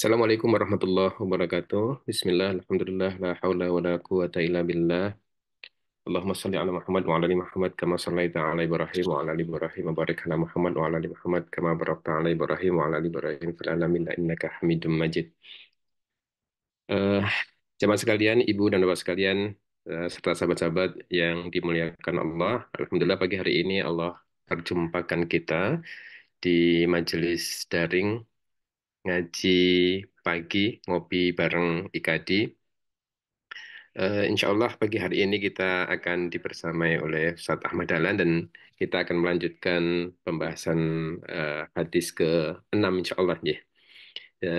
Assalamualaikum warahmatullahi wabarakatuh. Bismillah, alhamdulillah, la hawla wa la quwata illa billah. Allahumma salli ala Muhammad wa ala ali Muhammad kama sallaita ala Ibrahim wa ala ali Ibrahim wa barik ala Muhammad wa ala ali Muhammad kama barakta ala Ibrahim wa ala ali Ibrahim fil alamin innaka Hamidum Majid. Eh, Jemaah sekalian, ibu dan bapak sekalian, serta sahabat-sahabat yang dimuliakan Allah. Alhamdulillah pagi hari ini Allah perjumpakan kita di majelis daring ngaji pagi ngopi bareng IKADI. Insya Allah pagi hari ini kita akan dibersamai oleh Ustadz Ahmad Dahlan dan kita akan melanjutkan pembahasan hadis ke-6 insya Allah. Ya.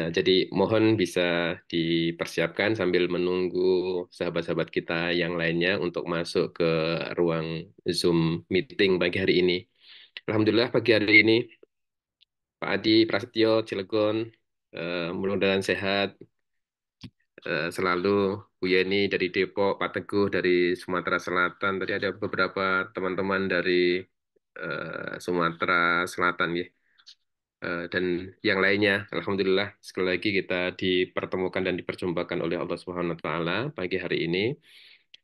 Jadi mohon bisa dipersiapkan sambil menunggu sahabat-sahabat kita yang lainnya untuk masuk ke ruang Zoom meeting pagi hari ini. Alhamdulillah pagi hari ini Pak Adi Prasetyo Cilegon, mudah-mudahan sehat selalu. Bu Yeni dari Depok, Pak Teguh dari Sumatera Selatan. Tadi ada beberapa teman-teman dari Sumatera Selatan ya. Dan yang lainnya. Alhamdulillah sekali lagi kita dipertemukan dan diperjumpakan oleh Allah Subhanahu wa taala pagi hari ini.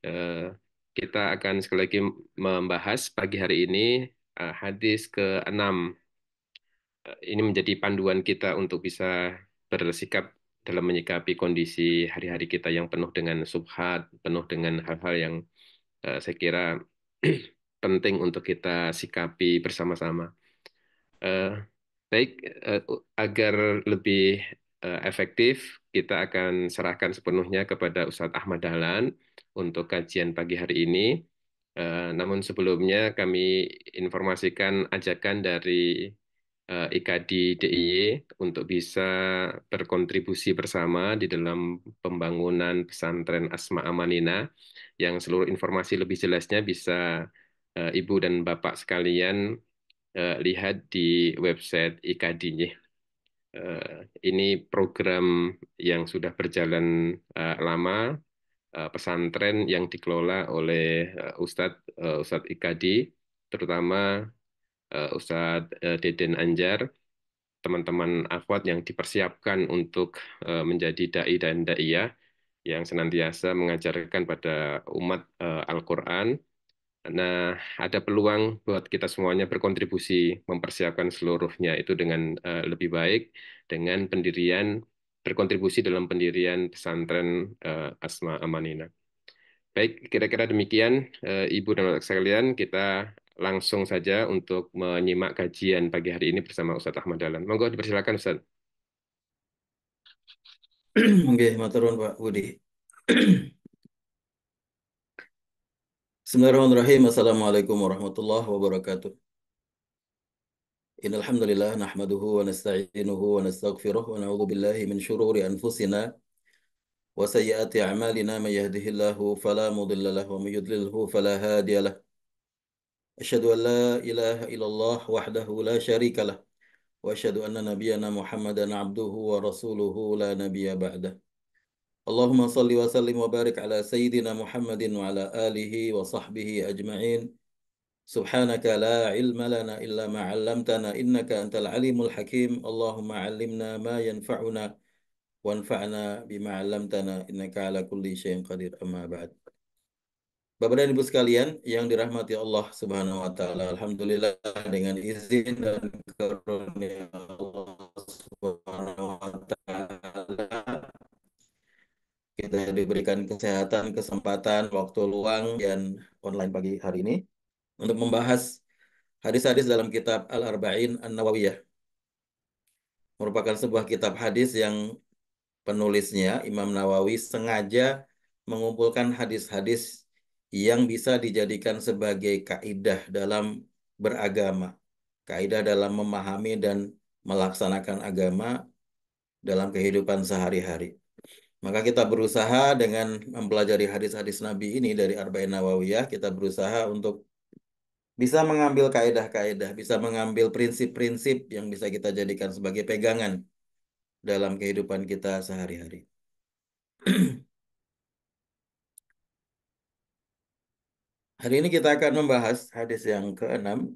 Eh, Kita akan sekali lagi membahas pagi hari ini hadis ke-6. Ini menjadi panduan kita untuk bisa bersikap dalam menyikapi kondisi hari-hari kita yang penuh dengan subhat, penuh dengan hal-hal yang saya kira penting untuk kita sikapi bersama-sama. Eh, Baik, agar lebih efektif, kita akan serahkan sepenuhnya kepada Ustadz Ahmad Dahlan untuk kajian pagi hari ini. Namun sebelumnya kami informasikan ajakan dari IKADI DIY untuk bisa berkontribusi bersama di dalam pembangunan pesantren Asma Amanina, yang seluruh informasi lebih jelasnya bisa Ibu dan Bapak sekalian lihat di website IKADI. Ini program yang sudah berjalan lama, pesantren yang dikelola oleh Ustadz IKADI, terutama Ustadz Deden Anjar, teman-teman akhwat yang dipersiapkan untuk menjadi dai dan daiyah yang senantiasa mengajarkan pada umat Al-Quran. Nah, ada peluang buat kita semuanya berkontribusi mempersiapkan seluruhnya itu dengan lebih baik dengan berkontribusi dalam pendirian pesantren Asma Amanina. Baik, kira-kira demikian Ibu dan Bapak sekalian, kita langsung saja untuk menyimak kajian pagi hari ini bersama Ustadz Ahmad Dahlan. Monggo dipersilakan Ustadz. Oke, matur nuwun Pak Budi. Bismillahirrahmanirrahim. Assalamualaikum warahmatullahi wabarakatuh. Innal hamdalillah nahmaduhu wa nasta'inuhu wa nastaghfiruh wa na'udzu billahi min syururi anfusina wa sayyiati a'malina may yahdihillahu fala mudilla lahu wa may yudlilhu fala hadiya lahu. Asyhadu an la ilaha illallah wahdahu la syarika lah wa asyhadu anna nabiyyana Muhammadan abduhu wa rasuluhu la nabiyya ba'dah. Allahumma salli wa sallim wa barik ala sayyidina Muhammadin wa ala alihi wa sahbihi ajma'in. Subhanaka la ilma lana illa ma 'allamtana innaka antal alimul hakim. Allahumma 'allimna ma yanfa'una wanfa'na bima 'allamtana innaka ala kulli syai'in qadir. Amma ba'd. Bapak dan Ibu sekalian yang dirahmati Allah Subhanahu wa taala, alhamdulillah dengan izin dan karunia Allah Subhanahu wa taala kita diberikan kesehatan, kesempatan, waktu luang dan online pagi hari ini untuk membahas hadis-hadis dalam kitab Al-Arba'in An-Nawawiyah. Merupakan sebuah kitab hadis yang penulisnya Imam Nawawi sengaja mengumpulkan hadis-hadis yang bisa dijadikan sebagai kaidah dalam beragama, kaidah dalam memahami dan melaksanakan agama dalam kehidupan sehari-hari. Maka kita berusaha dengan mempelajari hadis-hadis Nabi ini dari Arba'in Nawawiyah, kita berusaha untuk bisa mengambil kaedah-kaedah, bisa mengambil prinsip-prinsip yang bisa kita jadikan sebagai pegangan dalam kehidupan kita sehari-hari. Hari ini kita akan membahas hadis yang ke-6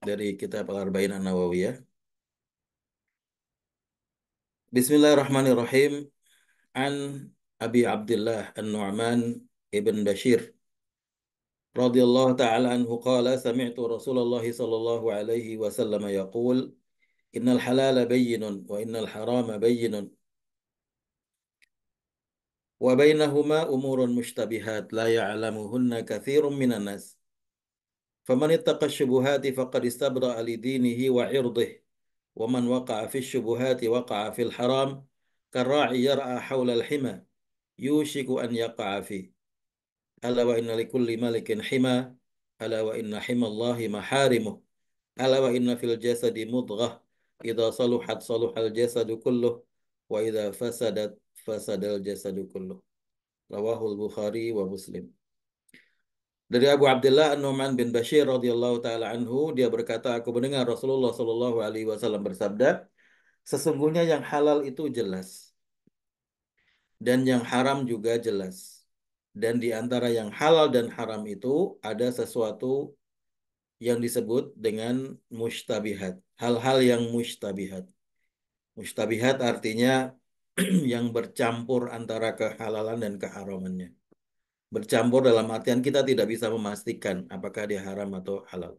dari kitab Al-Arba'in An-Nawawiyah. Bismillahirrahmanirrahim. An Abi Abdullah An-Nu'man ibn Bashir radhiyallahu ta'ala anhu qala sami'tu Rasulullah sallallahu alaihi wasallam yaqul innal halala bayyinun wa innal harama bayyinun wa bainahuma umurun mushtabihat la ya'lamuhunna katsirun minan nas faman ittaqa syubuhati faqad istabra'a li dinihi wa 'irdihi wa man waqa'a fi syubuhati waqa'a fil haram karra'i yar'a hawla al-hima yushiku an yaqa'a fi ala wa inna likulli malikin hima ala wa inna himallahi maharimuh ala wa inna fil jasadi mudghah idza saluhat saluhal jasadu kulluh wa idza fasadat fasadal jasadu kulluh. Rawahul Bukhari wa Muslim. Dari Abu Abdullah An-Nu'man bin Bashir radhiyallahu taala anhu, dia berkata, aku mendengar Rasulullah sallallahu alaihi wasallam bersabda, sesungguhnya yang halal itu jelas dan yang haram juga jelas. Dan di antara yang halal dan haram itu ada sesuatu yang disebut dengan mustabihat. Hal-hal yang mustabihat. Mustabihat artinya yang bercampur antara kehalalan dan keharamannya. Bercampur dalam artian kita tidak bisa memastikan apakah dia haram atau halal.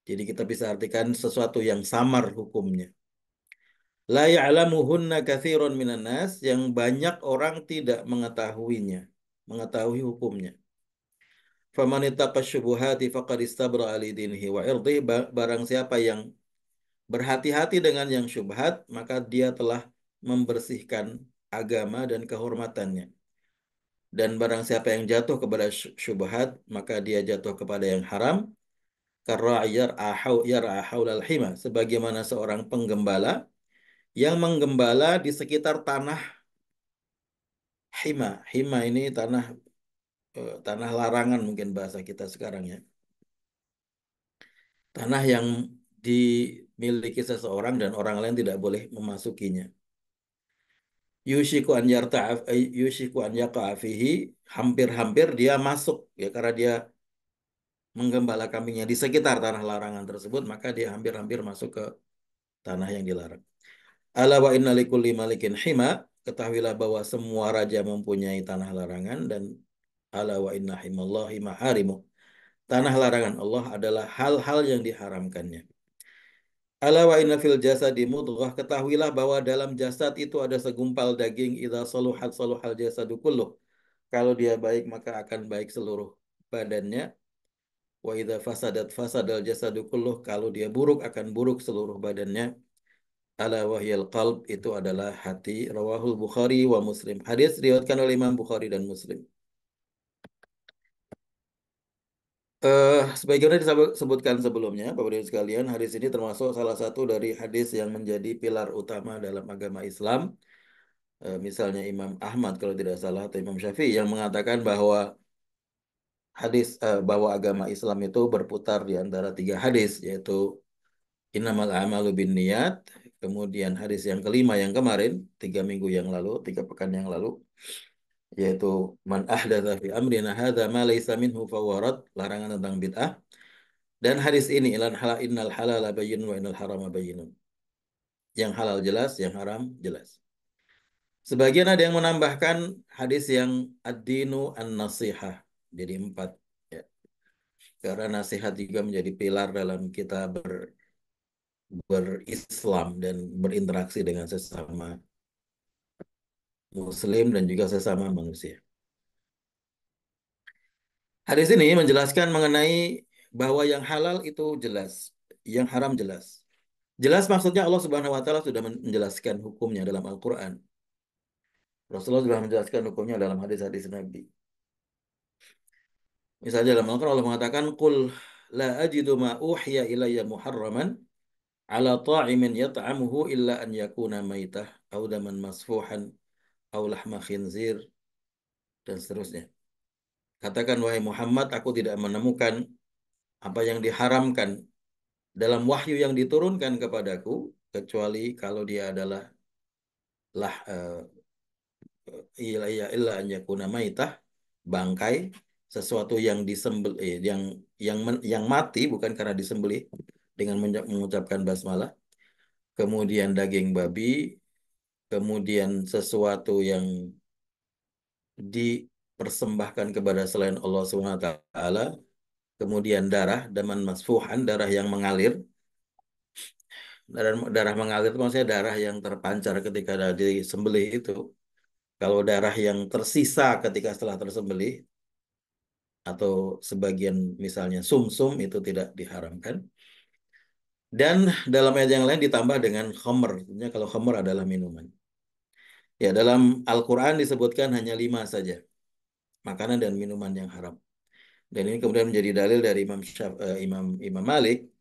Jadi kita bisa artikan sesuatu yang samar hukumnya. La ya'lamuhunna katsirun minan nas, yang banyak orang tidak mengetahuinya, mengetahui hukumnya. Faman ittaqa syubuhati faqad istabra'a li dinihi wa irdihi, barang siapa yang berhati-hati dengan yang syubhat, maka dia telah membersihkan agama dan kehormatannya. Dan barang siapa yang jatuh kepada syubhat, maka dia jatuh kepada yang haram. Karena yar'a haulal hima, sebagaimana seorang penggembala yang menggembala di sekitar tanah hima. Hima ini tanah larangan mungkin bahasa kita sekarang ya. Tanah yang dimiliki seseorang dan orang lain tidak boleh memasukinya. Yushiku an yaqa'a fihi, hampir-hampir dia masuk ya, karena dia menggembala kambingnya di sekitar tanah larangan tersebut, maka dia hampir-hampir masuk ke tanah yang dilarang. Ala wa inna likulli malikin hima, ketahuilah bahwa semua raja mempunyai tanah larangan, dan ala wa inna himallahi maharimu, tanah larangan Allah adalah hal-hal yang diharamkannya. Ala wa inna fil jasadi mudghah, ketahuilah bahwa dalam jasad itu ada segumpal daging, idza saluhat saluhal jasadu kulluh, kalau dia baik maka akan baik seluruh badannya. Wa idza fasadat fasadal jasadu kulluh, kalau dia buruk akan buruk seluruh badannya. Ala wahyal qalb, itu adalah hati. Rawahul Bukhari wa Muslim. Hadis diriwayatkan oleh Imam Bukhari dan Muslim. Sebagaimana disebutkan sebelumnya, Bapak Ibu sekalian, hadis ini termasuk salah satu dari hadis yang menjadi pilar utama dalam agama Islam. Misalnya Imam Ahmad kalau tidak salah, atau Imam Syafi'i, yang mengatakan bahwa bahwa agama Islam itu berputar di antara tiga hadis, yaitu innamal a'malu binniyat, kemudian hadis yang kelima yang kemarin, 3 minggu yang lalu, 3 pekan yang lalu, yaitu man ahdatsa fi amrina hadza ma laysa minhu fawarat, larangan tentang bid'ah. Dan hadis ini innal halala bayyinun wa innal harama bayyinun. Yang halal jelas, yang haram jelas. Sebagian ada yang menambahkan hadis yang ad-dinu an-nasihah. Jadi 4 ya. Karena nasihat juga menjadi pilar dalam kita berislam dan berinteraksi dengan sesama muslim dan juga sesama manusia. Hadis ini menjelaskan mengenai bahwa yang halal itu jelas, yang haram jelas. Jelas maksudnya Allah Subhanahu wa taala sudah menjelaskan hukumnya dalam Al-Qur'an. Rasulullah sudah menjelaskan hukumnya dalam hadis-hadis Nabi. Misalnya dalam Al-Qur'an Allah mengatakan qul la ajidu ma uhiya ilayya muharraman ala ta'imin yat'amuhu illa an yakuna maitah aw daman masfuhan aw lahma khinzir, dan seterusnya. Katakan wahai Muhammad, aku tidak menemukan apa yang diharamkan dalam wahyu yang diturunkan kepadaku, kecuali kalau dia adalah lah illa an yakuna maitah, bangkai, sesuatu yang disembel yang mati bukan karena disembelih dengan mengucapkan basmalah, kemudian daging babi, kemudian sesuatu yang dipersembahkan kepada selain Allah Subhanahu wa taala, kemudian darah, daman masfuhan, darah yang mengalir. Darah mengalir itu maksudnya darah yang terpancar ketika disembelih itu. Kalau darah yang tersisa ketika setelah tersembelih atau sebagian misalnya sumsum itu tidak diharamkan. Dan dalam ayat yang lain ditambah dengan khamr. Tentunya kalau khamr adalah minuman. Ya, dalam Al-Quran disebutkan hanya 5 saja. Makanan dan minuman yang haram. Dan ini kemudian menjadi dalil dari Imam Malik.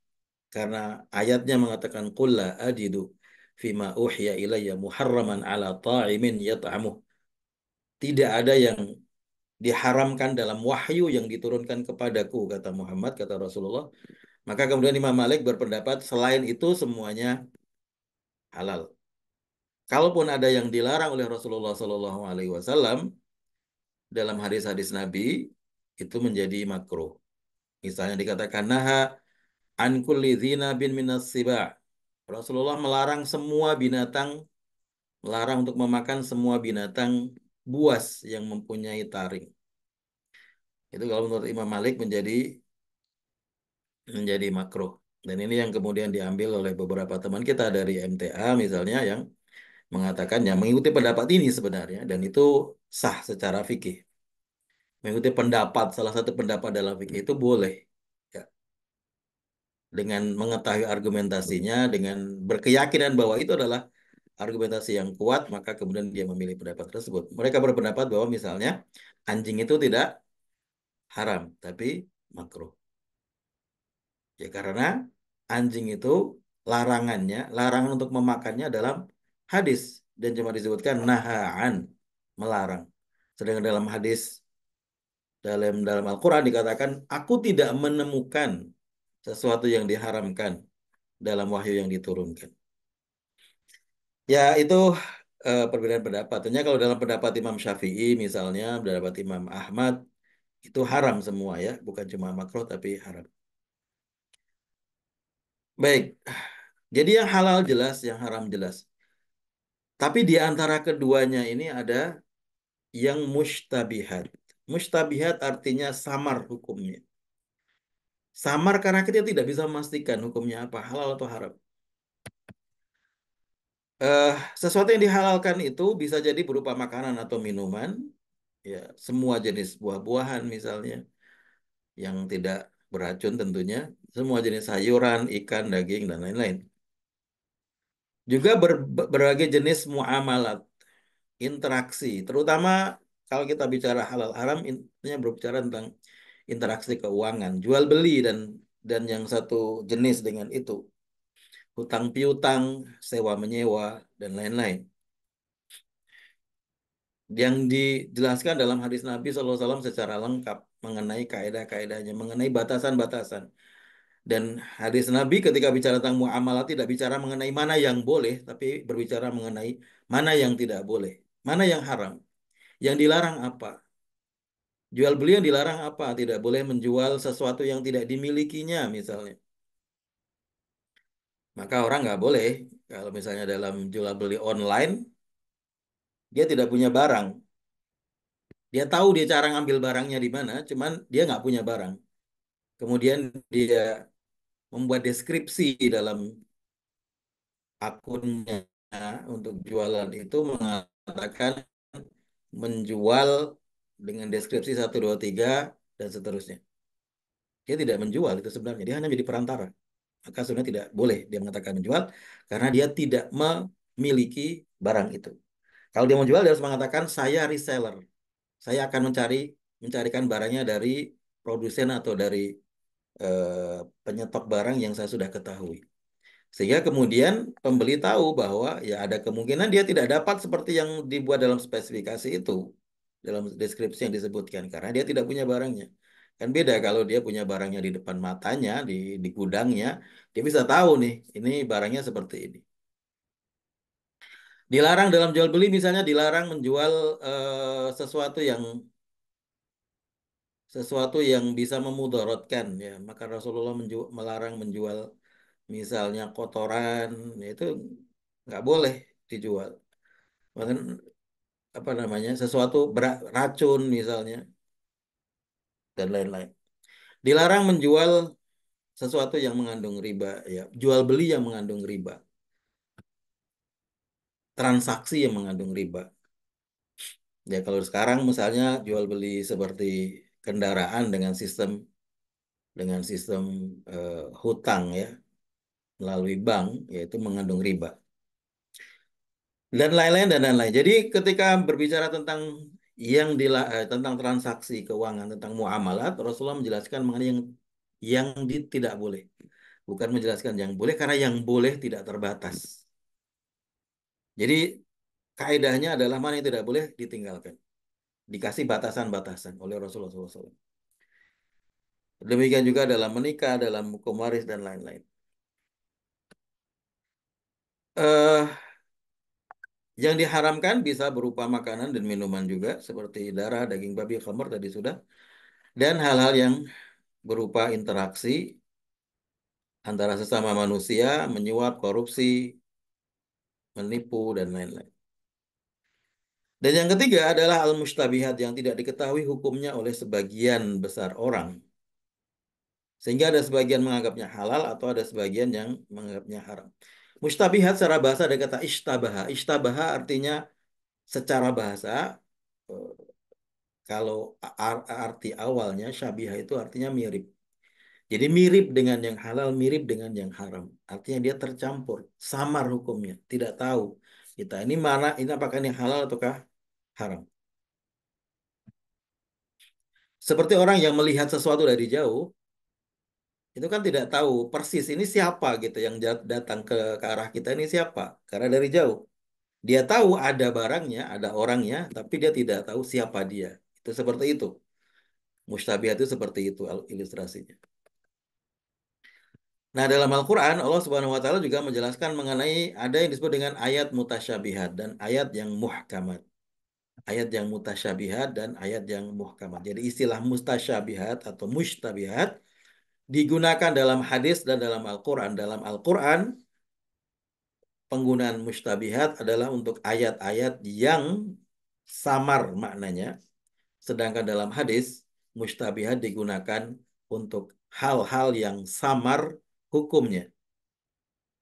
Karena ayatnya mengatakan, Qul la ajidu fima uhiya ilayya muharraman ala ta'imin yat'amuh. Tidak ada yang diharamkan dalam wahyu yang diturunkan kepadaku, kata Muhammad, kata Rasulullah. Maka kemudian Imam Malik berpendapat selain itu semuanya halal. Kalaupun ada yang dilarang oleh Rasulullah Shallallahu Alaihi Wasallam dalam hadis-hadis Nabi itu menjadi makruh. Misalnya dikatakan naha an kulli dzina bin minas siba. Rasulullah melarang semua binatang, melarang untuk memakan semua binatang buas yang mempunyai taring. Itu kalau menurut Imam Malik menjadi makruh. Dan ini yang kemudian diambil oleh beberapa teman kita dari MTA misalnya yang mengatakan yang mengikuti pendapat ini sebenarnya dan itu sah secara fikih. Mengikuti pendapat salah satu pendapat dalam fikih itu boleh. Ya, dengan mengetahui argumentasinya, dengan berkeyakinan bahwa itu adalah argumentasi yang kuat, maka kemudian dia memilih pendapat tersebut. Mereka berpendapat bahwa misalnya anjing itu tidak haram, tapi makruh. Ya karena anjing itu larangan untuk memakannya dalam hadis dan cuma disebutkan nahaan, melarang. Sedangkan dalam hadis dalam Al-Qur'an dikatakan aku tidak menemukan sesuatu yang diharamkan dalam wahyu yang diturunkan. Ya itu perbedaan pendapat. Tentunya kalau dalam pendapat Imam Syafi'i misalnya, pendapat Imam Ahmad itu haram semua ya, bukan cuma makruh tapi haram. Baik, jadi yang halal jelas, yang haram jelas. Tapi di antara keduanya ini ada yang mustabihat. Mustabihat artinya samar hukumnya. Samar karena kita tidak bisa memastikan hukumnya apa, halal atau haram. Eh, Sesuatu yang dihalalkan itu bisa jadi berupa makanan atau minuman, ya semua jenis buah-buahan misalnya yang tidak beracun tentunya, semua jenis sayuran, ikan, daging dan lain-lain. Juga berbagai jenis muamalat, interaksi, terutama kalau kita bicara halal haram, intinya berbicara tentang interaksi keuangan, jual beli dan yang satu jenis dengan itu, hutang piutang, sewa menyewa dan lain-lain. Yang dijelaskan dalam hadis Nabi SAW secara lengkap mengenai kaedah-kaedahnya, mengenai batasan-batasan. Dan hadis Nabi ketika bicara tentang muamalah tidak bicara mengenai mana yang boleh, tapi berbicara mengenai mana yang tidak boleh, mana yang haram. Yang dilarang apa? Jual beli yang dilarang apa? Tidak boleh menjual sesuatu yang tidak dimilikinya misalnya. Maka orang nggak boleh kalau misalnya dalam jual beli online dia tidak punya barang. Dia tahu dia cara ngambil barangnya di mana, cuman dia nggak punya barang. Kemudian dia membuat deskripsi dalam akunnya untuk jualan itu mengatakan menjual dengan deskripsi satu 2 3 dan seterusnya. Dia tidak menjual itu sebenarnya, dia hanya menjadi perantara. Maka sebenarnya tidak boleh dia mengatakan menjual karena dia tidak memiliki barang itu. Kalau dia mau jual dia harus mengatakan saya reseller. Saya akan mencarikan barangnya dari produsen atau dari penyetok barang yang saya sudah ketahui. Sehingga kemudian pembeli tahu bahwa ya ada kemungkinan dia tidak dapat seperti yang dibuat dalam spesifikasi itu, dalam deskripsi yang disebutkan, karena dia tidak punya barangnya. Kan beda kalau dia punya barangnya di depan matanya, di gudangnya, dia bisa tahu nih, ini barangnya seperti ini. Dilarang dalam jual beli misalnya dilarang menjual sesuatu yang bisa memudaratkan ya. Maka Rasulullah melarang menjual misalnya kotoran, ya itu nggak boleh dijual. Bahkan apa namanya sesuatu beracun misalnya dan lain-lain. Dilarang menjual sesuatu yang mengandung riba, ya, jual beli yang mengandung riba, transaksi yang mengandung riba. Ya kalau sekarang misalnya jual beli seperti kendaraan dengan sistem hutang ya melalui bank, yaitu mengandung riba dan lain-lain dan lain-lain. Jadi ketika berbicara tentang tentang transaksi keuangan, tentang muamalat, Rasulullah menjelaskan mengenai yang tidak boleh. Bukan menjelaskan yang boleh karena yang boleh tidak terbatas. Jadi kaidahnya adalah mana yang tidak boleh ditinggalkan. Dikasih batasan-batasan oleh Rasulullah SAW. Demikian juga dalam menikah, dalam hukum waris dan lain-lain. eh yang diharamkan bisa berupa makanan dan minuman juga, seperti darah, daging babi, khamr tadi sudah, dan hal-hal yang berupa interaksi antara sesama manusia, menyuap, korupsi, menipu, dan lain-lain. Dan yang ketiga adalah al-mustabihat yang tidak diketahui hukumnya oleh sebagian besar orang. Sehingga ada sebagian menganggapnya halal atau ada sebagian yang menganggapnya haram. Mustabihat secara bahasa ada kata ishtabaha. Ishtabaha artinya secara bahasa, eh, kalau arti awalnya syabiha itu artinya mirip. Jadi mirip dengan yang halal, mirip dengan yang haram. Artinya dia tercampur, samar hukumnya, tidak tahu. Kita ini mana, ini apakah ini halal ataukah haram. Seperti orang yang melihat sesuatu dari jauh, itu kan tidak tahu persis ini siapa gitu yang datang ke arah kita ini siapa. Karena dari jauh. Dia tahu ada barangnya, ada orangnya, tapi dia tidak tahu siapa dia. Itu seperti itu. Mustabihat itu seperti itu ilustrasinya. Nah, dalam Al-Quran, Allah Subhanahu wa Ta'ala juga menjelaskan mengenai ada yang disebut dengan ayat mutasyabihat dan ayat yang muhkamat. Ayat yang mutasyabihat dan ayat yang muhkamat. Jadi istilah mutasyabihat atau mustabihat digunakan dalam hadis dan dalam Al-Quran. Dalam Al-Quran, penggunaan mustabihat adalah untuk ayat-ayat yang samar maknanya. Sedangkan dalam hadis, mustabihat digunakan untuk hal-hal yang samar hukumnya.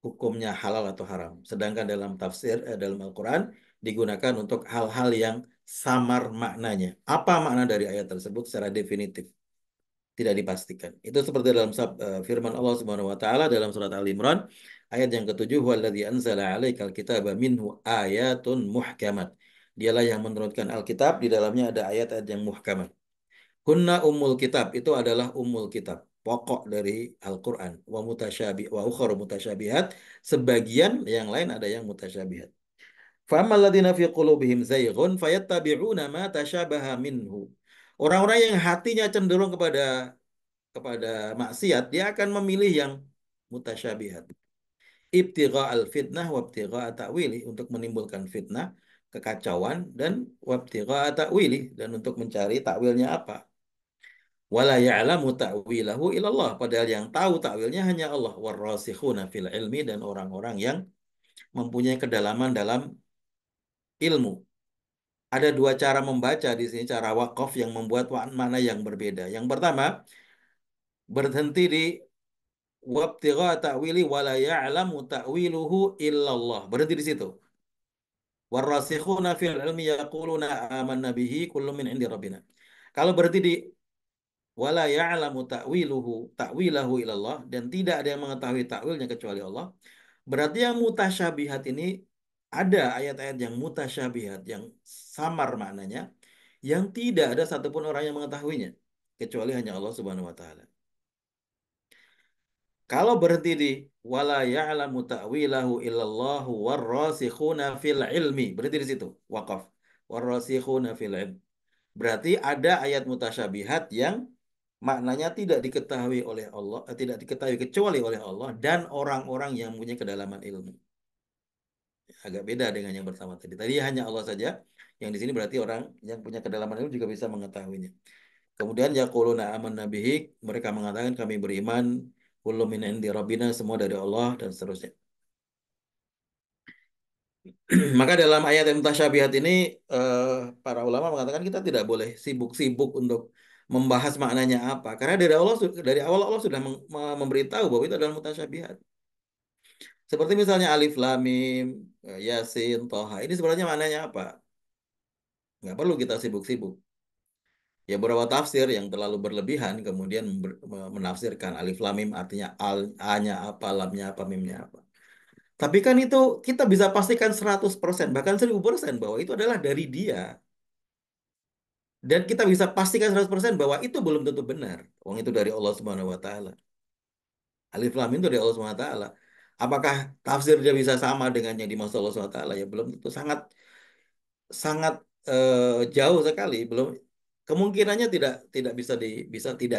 Hukumnya halal atau haram. Sedangkan dalam dalam Al-Quran digunakan untuk hal-hal yang samar maknanya. Apa makna dari ayat tersebut secara definitif? Tidak dipastikan. Itu seperti dalam firman Allah Subhanahu wa taala dalam surat Al Imran ayat yang ketujuh waladzi anzala 'alaikal kitaba minhu ayatun muhkamat. Dialah yang menurunkan Alkitab, di dalamnya ada ayat-ayat yang muhkamat. Hunna ummul kitab, itu adalah ummul kitab, pokok dari Al-Qur'an. Wa mutasyabih wa ukhra mutasyabihat, sebagian yang lain ada yang mutasyabihat. Faammal ladzina fi qulubihim zayghun fayattabi'una ma tasyabaha minhu. Orang-orang yang hatinya cenderung kepada maksiat, dia akan memilih yang mutasyabihat. Ibtigha al-fitnah wa ibtigha ta'wili, untuk menimbulkan fitnah, kekacauan, dan wabtigha ta'wili, dan untuk mencari takwilnya apa. Wala ya'lamu ta'wilahu illallah, padahal yang tahu takwilnya hanya Allah. Warrasikhuna fil ilmi, dan orang-orang yang mempunyai kedalaman dalam ilmu. Ada dua cara membaca di sini, cara wakaf yang membuat makna yang berbeda. Yang pertama, berhenti di wabtigha ta'wili wala ya'lamu ta'wiluhu illallah. Berhenti di situ. Warrasikhuna fil ilmi yaquluna amanna bihi kullun min indi rabbina. Kalau berhenti di wala ya'lamu ta'wilahu ilallah, dan tidak ada yang mengetahui takwilnya kecuali Allah, berarti yang mutasyabihat ini ada ayat-ayat yang mutasyabihat yang samar maknanya yang tidak ada satupun orang yang mengetahuinya kecuali hanya Allah Subhanahu wa taala. Kalau berhenti di wala ya'lamu ta'wilahu illallahu warrasikhuna fil ilmi, berhenti di situ, wakaf. Warrasikhuna fil ilm. Berarti ada ayat mutasyabihat yang maknanya tidak diketahui oleh Allah, tidak diketahui kecuali oleh Allah dan orang-orang yang punya kedalaman ilmu. Agak beda dengan yang pertama tadi. Tadi hanya Allah saja, yang di sini berarti orang yang punya kedalaman ilmu juga bisa mengetahuinya. Kemudian yaquluna amanna bihi, mereka mengatakan kami beriman, kullu min indi rabbina, semua dari Allah, dan seterusnya. Maka dalam ayat yang mutasyabihat ini eh, para ulama mengatakan kita tidak boleh sibuk-sibuk untuk membahas maknanya apa. Karena dari awal Allah sudah memberitahu bahwa itu adalah mutasyabihat. Seperti misalnya alif lam mim, yasin, toha. Ini sebenarnya maknanya apa? Nggak perlu kita sibuk-sibuk. Ya beberapa tafsir yang terlalu berlebihan kemudian menafsirkan alif lam mim artinya a-nya apa, lamnya apa, mimnya apa. Tapi kan itu kita bisa pastikan 100% bahkan 1000% bahwa itu adalah dari dia. Dan kita bisa pastikan 100% bahwa itu belum tentu benar. Wong itu dari Allah Subhanahu wa taala. Alif lam mim itu dari Allah Subhanahu wa taala. Apakah tafsir dia bisa sama dengan yang dimaksud Allah Subhanahu wa taala? Ya belum tentu. Sangat sangat jauh sekali. Belum kemungkinannya tidak tidak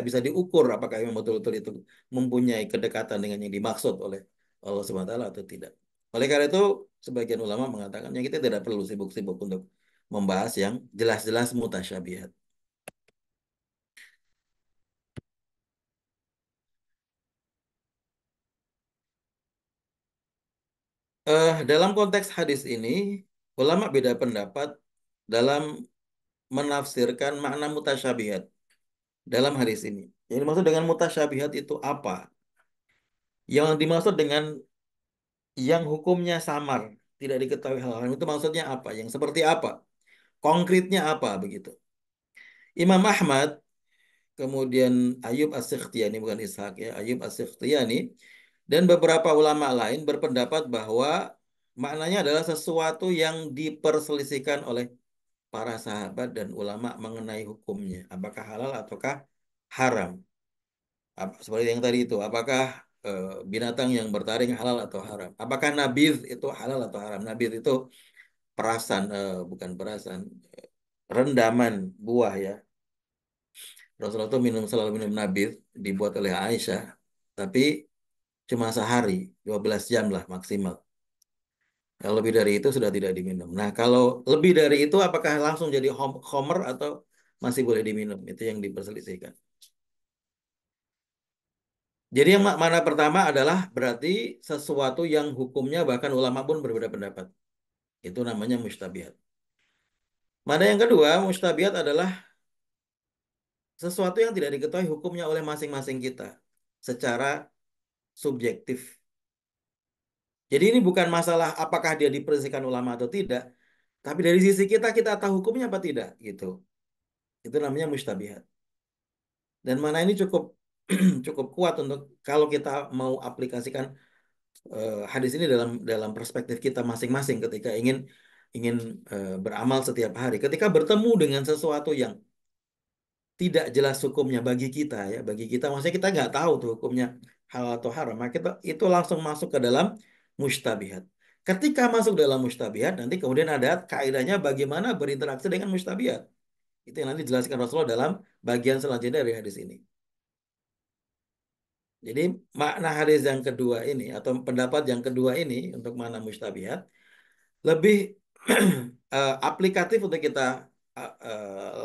bisa diukur apakah memang betul-betul itu mempunyai kedekatan dengan yang dimaksud oleh Allah Subhanahu wa taala atau tidak. Oleh karena itu sebagian ulama mengatakan ya kita tidak perlu sibuk-sibuk untuk membahas yang jelas-jelas mutasyabihat. Dalam konteks hadis ini, ulama beda pendapat dalam menafsirkan makna mutasyabihat dalam hadis ini. Yang dimaksud dengan mutasyabihat itu apa? Yang dimaksud dengan yang hukumnya samar, tidak diketahui hal-hal itu maksudnya apa? Yang seperti apa? Konkretnya apa begitu? Imam Ahmad, kemudian Ayub As-Sikhtiyani bukan Ishaq ya, Ayub As-Sikhtiyani dan beberapa ulama lain berpendapat bahwa maknanya adalah sesuatu yang diperselisihkan oleh para sahabat dan ulama mengenai hukumnya, apakah halal ataukah haram. Seperti yang tadi itu, apakah binatang yang bertaring halal atau haram? Apakah nabidh itu halal atau haram? Nabidh itu bukan perasan, rendaman buah ya. Rasulullah itu selalu minum nabidh dibuat oleh Aisyah, tapi cuma sehari, 12 jam lah maksimal. Kalau lebih dari itu sudah tidak diminum. Nah, kalau lebih dari itu apakah langsung jadi homer atau masih boleh diminum? Itu yang diperselisihkan. Jadi yang mana pertama adalah berarti sesuatu yang hukumnya bahkan ulama pun berbeda pendapat. Itu namanya mustabihat. Mana yang kedua, mustabihat adalah sesuatu yang tidak diketahui hukumnya oleh masing-masing kita secara subjektif. Jadi ini bukan masalah apakah dia diperselisihkan ulama atau tidak, tapi dari sisi kita kita tahu hukumnya apa tidak gitu. Itu namanya mustabihat. Dan mana ini cukup cukup kuat untuk kalau kita mau aplikasikan hadis ini dalam dalam perspektif kita masing-masing ketika ingin ingin beramal setiap hari. Ketika bertemu dengan sesuatu yang tidak jelas hukumnya bagi kita ya, bagi kita maksudnya kita nggak tahu tuh hukumnya halal atau haram, maka kita itu langsung masuk ke dalam mustabihat. Ketika masuk dalam mustabihat, nanti kemudian ada kaidahnya bagaimana berinteraksi dengan mustabihat. Itu yang nanti dijelaskan Rasulullah dalam bagian selanjutnya dari hadis ini. Jadi makna hadis yang kedua ini atau pendapat yang kedua ini untuk makna mustabihat lebih aplikatif untuk kita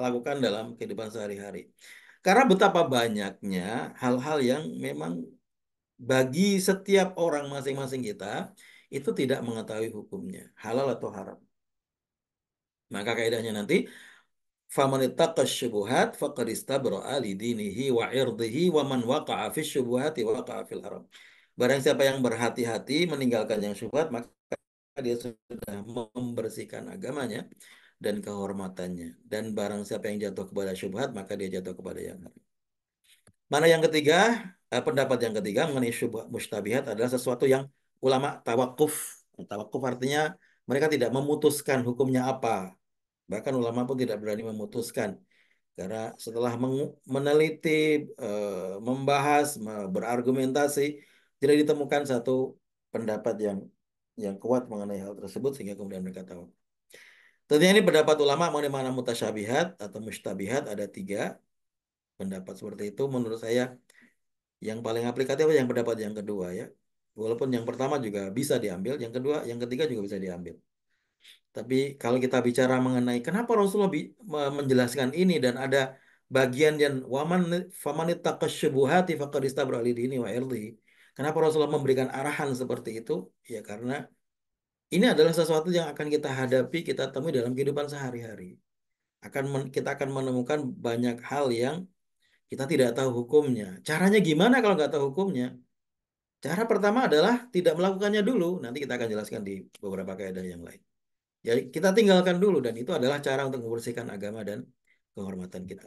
lakukan dalam kehidupan sehari-hari. Karena betapa banyaknya hal-hal yang memang bagi setiap orang masing-masing kita itu tidak mengetahui hukumnya, halal atau haram. Maka kaidahnya nanti faman ittaqas syubuhat faqad istabra'a li dinihi wa irdihi wa man waqa'a fi syubuhati waqa'a fil haram. Barang siapa yang berhati-hati meninggalkan yang syubhat maka dia sudah membersihkan agamanya dan kehormatannya. Dan barang siapa yang jatuh kepada syubhat, maka dia jatuh kepada yang haram. Mana yang ketiga, pendapat yang ketiga mengenai syubhat mustabihat adalah sesuatu yang ulama tawakuf. Tawakuf artinya mereka tidak memutuskan hukumnya apa. Bahkan ulama pun tidak berani memutuskan. Karena setelah meneliti, membahas, berargumentasi, tidak ditemukan satu pendapat yang kuat mengenai hal tersebut sehingga kemudian mereka tahu. Tentunya ini pendapat ulama mengenai mana mutasyabihat atau mustabihat ada tiga pendapat seperti itu. Menurut saya yang paling aplikatif yang pendapat yang kedua ya. Walaupun yang pertama juga bisa diambil, yang kedua, yang ketiga juga bisa diambil. Tapi kalau kita bicara mengenai kenapa Rasulullah menjelaskan ini dan ada bagian yang waman famanittaqas syubuhati faqad istabra li dini wa irdihi. Kenapa Rasulullah memberikan arahan seperti itu? Ya karena Ini adalah sesuatu yang akan kita hadapi, kita temui dalam kehidupan sehari-hari. Kita akan menemukan banyak hal yang kita tidak tahu hukumnya. Caranya gimana kalau nggak tahu hukumnya? Cara pertama adalah tidak melakukannya dulu. Nanti kita akan jelaskan di beberapa kaidah yang lain. Jadi kita tinggalkan dulu dan itu adalah cara untuk membersihkan agama dan kehormatan kita.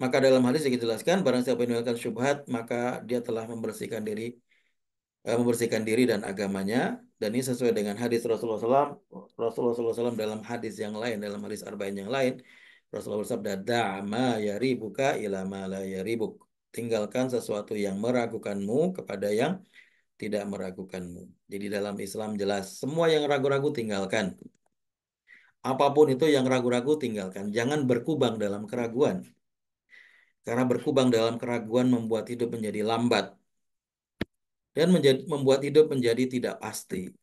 Maka dalam hadis yang dijelaskan, barang siapa yang meninggalkan syubhat, maka dia telah membersihkan diri dan agamanya. Dan ini sesuai dengan hadis Rasulullah SAW. Rasulullah SAW dalam hadis yang lain, dalam hadis arba'in yang lain, Rasulullah bersabda, "Da'ma yaribuka ila ma la yaribuk." Tinggalkan sesuatu yang meragukanmu kepada yang tidak meragukanmu. Jadi dalam Islam jelas, semua yang ragu-ragu tinggalkan. Apapun itu yang ragu-ragu tinggalkan. Jangan berkubang dalam keraguan. Karena berkubang dalam keraguan membuat hidup menjadi lambat dan membuat hidup menjadi tidak pasti.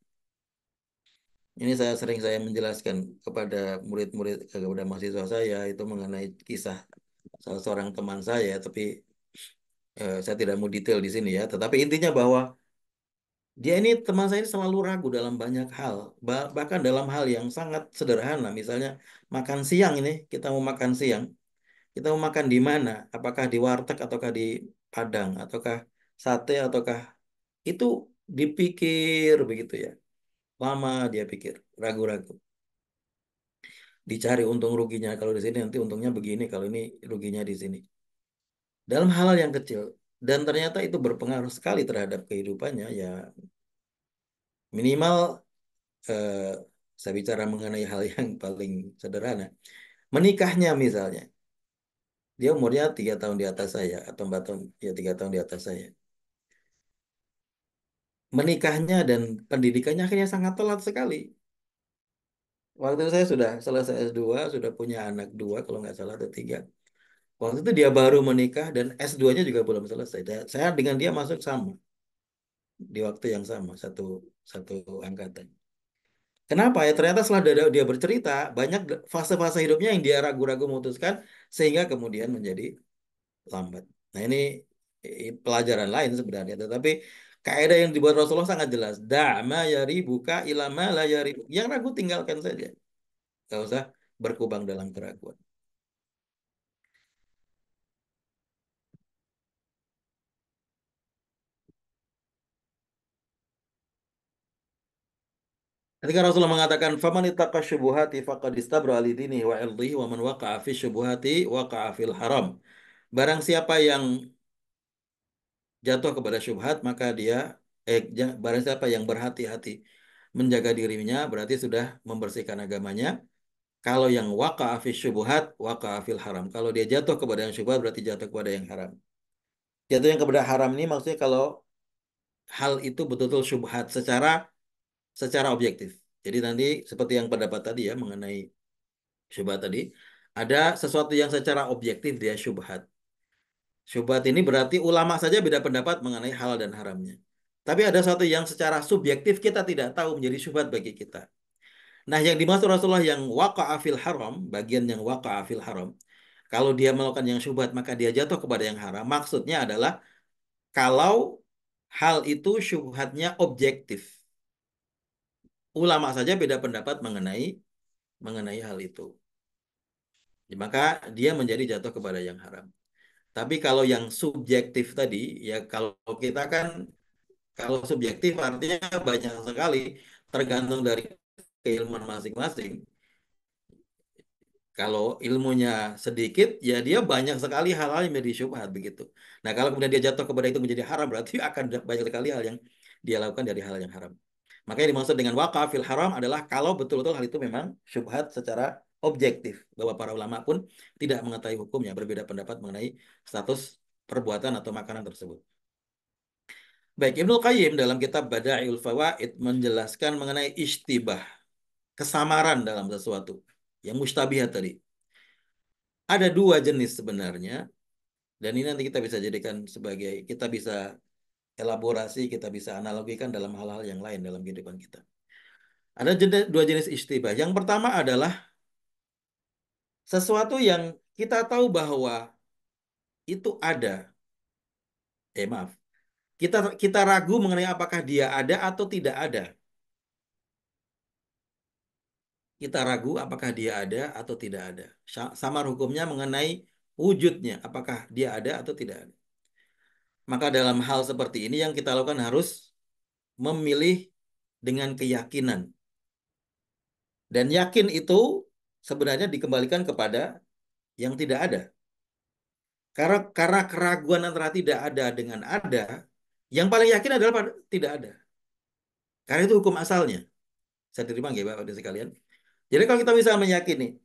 Ini saya menjelaskan kepada murid-murid, kepada mahasiswa saya itu mengenai kisah salah seorang teman saya, tapi saya tidak mau detail di sini ya. Tetapi intinya bahwa dia ini teman saya ini selalu ragu dalam banyak hal, bahkan dalam hal yang sangat sederhana. Misalnya makan siang ini, kita mau makan siang, kita mau makan di mana? Apakah di warteg ataukah di Padang, ataukah sate, ataukah itu dipikir begitu ya. Lama dia pikir, ragu-ragu. Dicari untung ruginya. Kalau di sini nanti untungnya begini, kalau ini ruginya di sini. Dalam hal yang kecil. Dan ternyata itu berpengaruh sekali terhadap kehidupannya. Ya minimal eh, saya bicara mengenai hal yang paling sederhana. Menikahnya misalnya. Dia umurnya 3 tahun di atas saya. Atau 4 tahun, ya 3 tahun di atas saya. Menikahnya dan pendidikannya akhirnya sangat telat sekali. Waktu itu saya sudah selesai S2, sudah punya anak dua, kalau nggak salah ada tiga. Waktu itu dia baru menikah dan S2-nya juga belum selesai. Saya dengan dia masuk sama di waktu yang sama, satu satu angkatan. Kenapa ya? Ternyata setelah dia bercerita, banyak fase-fase hidupnya yang dia ragu-ragu memutuskan sehingga kemudian menjadi lambat. Nah, ini pelajaran lain sebenarnya, tetapi kaidah yang dibuat Rasulullah sangat jelas. Da'ma yaribuka ilama la yaribuk. Yang ragu tinggalkan saja. Gak usah berkubang dalam keraguan. Ketika Rasulullah mengatakan, "Faman ittaqa syubuhati faqad istabra li dinihi wa 'irdihi wa man waqa'a fi syubuhati waqa'a fil haram." Barang siapa yang jatuh kepada syubhat, maka barang siapa yang berhati-hati menjaga dirinya berarti sudah membersihkan agamanya. Kalau yang waqa'a fi syubuhat waqa'a fil haram. Kalau dia jatuh kepada yang syubhat berarti jatuh kepada yang haram. Jatuh yang kepada haram ini maksudnya kalau hal itu betul-betul syubhat secara objektif. Jadi nanti seperti yang pendapat tadi ya mengenai syubhat tadi, ada sesuatu yang secara objektif dia syubhat. Syubhat ini berarti ulama saja beda pendapat mengenai halal dan haramnya. Tapi ada sesuatu yang secara subjektif kita tidak tahu menjadi syubhat bagi kita. Nah, yang dimaksud Rasulullah yang waqa'a fil haram, bagian yang waqa'a fil haram, kalau dia melakukan yang syubhat maka dia jatuh kepada yang haram. Maksudnya adalah kalau hal itu syubhatnya objektif. Ulama saja beda pendapat mengenai hal itu. Maka dia menjadi jatuh kepada yang haram. Tapi kalau yang subjektif tadi, ya kalau kita kan, kalau subjektif artinya banyak sekali, tergantung dari keilmuan masing-masing. Kalau ilmunya sedikit, ya dia banyak sekali hal-hal yang menjadi syubhat begitu. Nah, kalau kemudian dia jatuh kepada itu menjadi haram, berarti akan banyak sekali hal yang dia lakukan dari hal yang haram. Makanya yang dimaksud dengan waqa fil haram adalah kalau betul-betul hal itu memang syubhat secara objektif. Bahwa para ulama pun tidak mengetahui hukumnya, berbeda pendapat mengenai status perbuatan atau makanan tersebut. Baik, Ibnu Qayyim dalam kitab Bada'iul Fawaid menjelaskan mengenai ishtibah, kesamaran dalam sesuatu. Yang mustabihat tadi. Ada dua jenis sebenarnya, dan ini nanti kita bisa jadikan sebagai, kita bisa elaborasi, kita bisa analogikan dalam hal-hal yang lain dalam kehidupan kita. Ada dua jenis ishtibah. Yang pertama adalah sesuatu yang kita tahu bahwa itu ada. Maaf. kita ragu mengenai apakah dia ada atau tidak ada. Kita ragu apakah dia ada atau tidak ada. Samar hukumnya mengenai wujudnya, apakah dia ada atau tidak ada. Maka dalam hal seperti ini yang kita lakukan harus memilih dengan keyakinan. Dan yakin itu sebenarnya dikembalikan kepada yang tidak ada. Karena keraguan antara tidak ada dengan ada, yang paling yakin adalah tidak ada. Karena itu hukum asalnya. Saya terima nggak Bapak dan sekalian? Jadi kalau kita misalnya meyakini,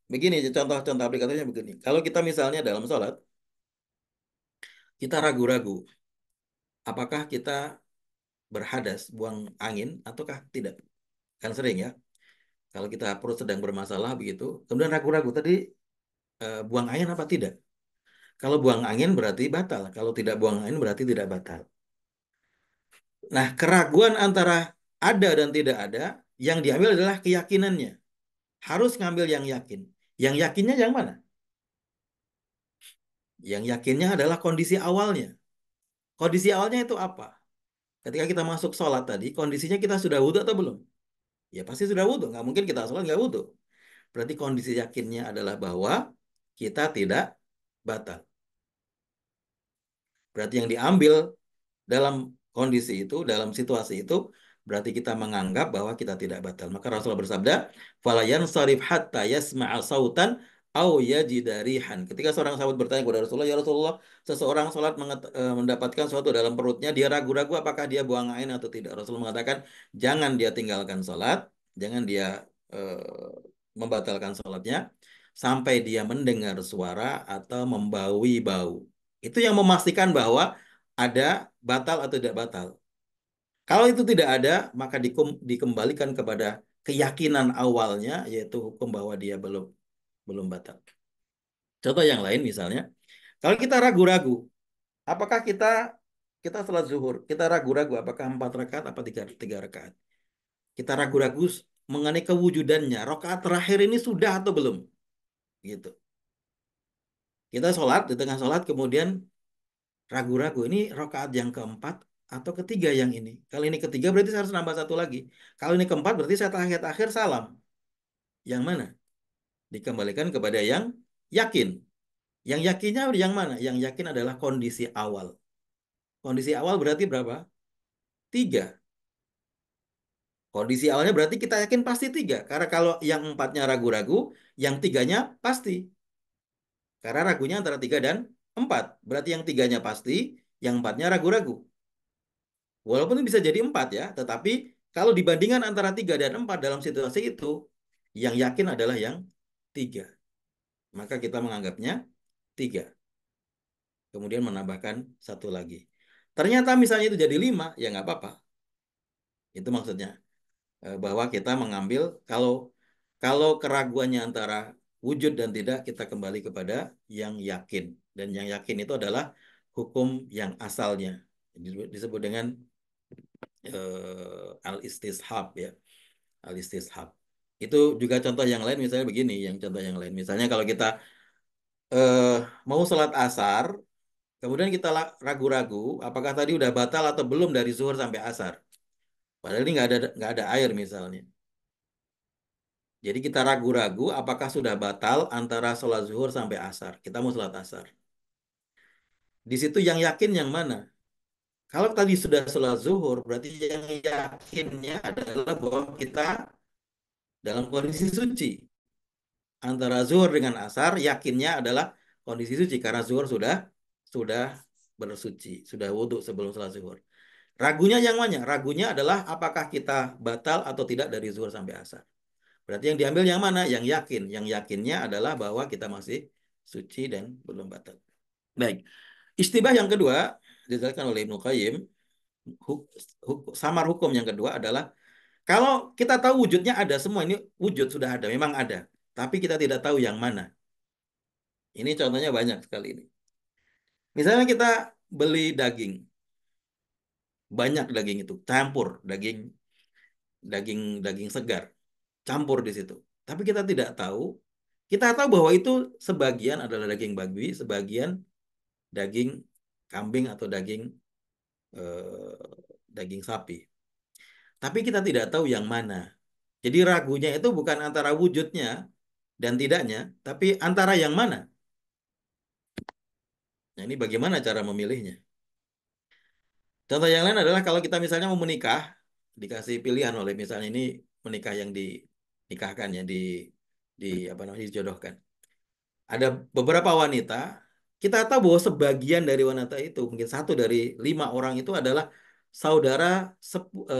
begini contoh-contoh aplikatornya begini. Kalau kita misalnya dalam sholat, kita ragu-ragu, apakah kita berhadas, buang angin, ataukah tidak? Kan sering ya, kalau kita perut sedang bermasalah begitu, kemudian ragu-ragu tadi buang angin apa tidak? Kalau buang angin berarti batal, kalau tidak buang angin berarti tidak batal. Nah, keraguan antara ada dan tidak ada, yang diambil adalah keyakinannya. Harus ngambil yang yakin. Yang yakinnya yang mana? Yang yakinnya adalah kondisi awalnya. Kondisi awalnya itu apa? Ketika kita masuk sholat tadi, kondisinya kita sudah wudhu atau belum? Ya pasti sudah wudhu. Nggak mungkin kita sholat nggak wudhu. Berarti kondisi yakinnya adalah bahwa kita tidak batal. Berarti yang diambil dalam kondisi itu, dalam situasi itu, berarti kita menganggap bahwa kita tidak batal. Maka Rasulullah bersabda, "Falayan sarif hatta yasma'a sautan au yajida rihan." Ketika seorang sahabat bertanya kepada Rasulullah, "Ya Rasulullah, seseorang sholat mendapatkan sesuatu dalam perutnya, dia ragu-ragu apakah dia buang air atau tidak." Rasulullah mengatakan, "Jangan dia tinggalkan sholat, jangan dia membatalkan sholatnya, sampai dia mendengar suara atau membaui bau." Itu yang memastikan bahwa ada batal atau tidak batal. Kalau itu tidak ada, maka dikembalikan kepada keyakinan awalnya, yaitu hukum bahwa dia belum belum batal. Contoh yang lain misalnya, kalau kita ragu-ragu, apakah kita sholat zuhur, kita ragu-ragu apakah 4 rakaat apa tiga rakaat. Kita ragu-ragu mengenai kewujudannya, rakaat terakhir ini sudah atau belum, gitu. Kita sholat di tengah sholat kemudian ragu-ragu ini rakaat yang keempat atau ketiga yang ini. Kalau ini ketiga berarti saya harus nambah satu lagi. Kalau ini keempat berarti saya tahiyat akhir salam. Yang mana? Dikembalikan kepada yang yakin. Yang yakinnya yang mana? Yang yakin adalah kondisi awal. Kondisi awal berarti berapa? Tiga. Kondisi awalnya berarti kita yakin pasti tiga. Karena kalau yang empatnya ragu-ragu, yang tiganya pasti. Karena ragunya antara tiga dan empat. Berarti yang tiganya pasti, yang empatnya ragu-ragu. Walaupun itu bisa jadi empat ya, tetapi kalau dibandingkan antara tiga dan empat dalam situasi itu, yang yakin adalah yang tiga. Maka kita menganggapnya tiga. Kemudian menambahkan satu lagi. Ternyata misalnya itu jadi lima, ya nggak apa-apa. Itu maksudnya. Bahwa kita mengambil, kalau kalau keraguannya antara wujud dan tidak, kita kembali kepada yang yakin. Dan yang yakin itu adalah hukum yang asalnya. Disebut dengan al-istishab ya. Al-istishab. Itu juga contoh yang lain misalnya begini, yang contoh yang lain. Misalnya kalau kita eh, mau sholat asar, kemudian kita ragu-ragu apakah tadi udah batal atau belum dari zuhur sampai asar. Padahal ini nggak ada air misalnya. Jadi kita ragu-ragu apakah sudah batal antara sholat zuhur sampai asar. Kita mau sholat asar. Di situ yang yakin yang mana? Kalau tadi sudah sholat zuhur, berarti yang yakinnya adalah bahwa kita dalam kondisi suci. Antara zuhur dengan asar yakinnya adalah kondisi suci karena zuhur sudah bersuci, sudah wudhu sebelum sholat zuhur. Ragunya yang mana? Ragunya adalah apakah kita batal atau tidak dari zuhur sampai asar. Berarti yang diambil yang mana? Yang yakin. Yang yakinnya adalah bahwa kita masih suci dan belum batal. Baik. Istibah yang kedua dijelaskan oleh Ibnu Qayyim, samar hukum yang kedua adalah kalau kita tahu wujudnya ada semua ini wujud sudah ada, memang ada. Tapi kita tidak tahu yang mana. Ini contohnya banyak sekali ini. Misalnya kita beli daging, banyak daging itu, campur daging daging daging segar, campur di situ. Tapi kita tidak tahu, kita tahu bahwa itu sebagian adalah daging babi, sebagian daging kambing atau daging eh, daging sapi. Tapi kita tidak tahu yang mana. Jadi ragunya itu bukan antara wujudnya dan tidaknya, tapi antara yang mana. Nah, ini bagaimana cara memilihnya? Contoh yang lain adalah kalau kita misalnya mau menikah, dikasih pilihan oleh misalnya ini menikah yang dinikahkan ya di apa namanya dijodohkan. Ada beberapa wanita, kita tahu bahwa sebagian dari wanita itu, mungkin satu dari 5 orang itu adalah saudara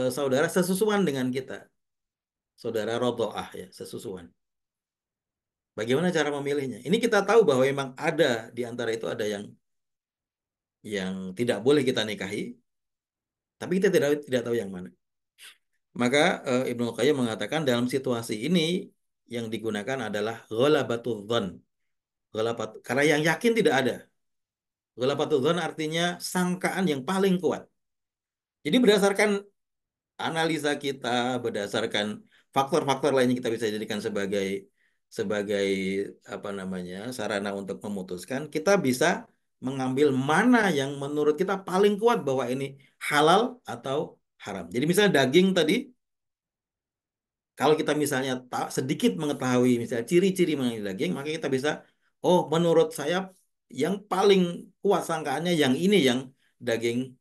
saudara sesusuan dengan kita, saudara rodoah ya, sesusuan. Bagaimana cara memilihnya? Ini kita tahu bahwa memang ada di antara itu ada yang tidak boleh kita nikahi, tapi kita tidak tahu yang mana. Maka Ibnu Qayyim mengatakan dalam situasi ini yang digunakan adalah ghalabatul dzan. Karena yang yakin tidak ada. Ghalabatul dzan artinya sangkaan yang paling kuat. Jadi berdasarkan analisa kita, berdasarkan faktor-faktor lain yang kita bisa jadikan sebagai sebagai apa namanya sarana untuk memutuskan, kita bisa mengambil mana yang menurut kita paling kuat bahwa ini halal atau haram. Jadi misalnya daging tadi, kalau kita misalnya sedikit mengetahui misalnya ciri-ciri mengenai daging, maka kita bisa, oh menurut saya yang paling kuat sangkaannya yang ini yang daging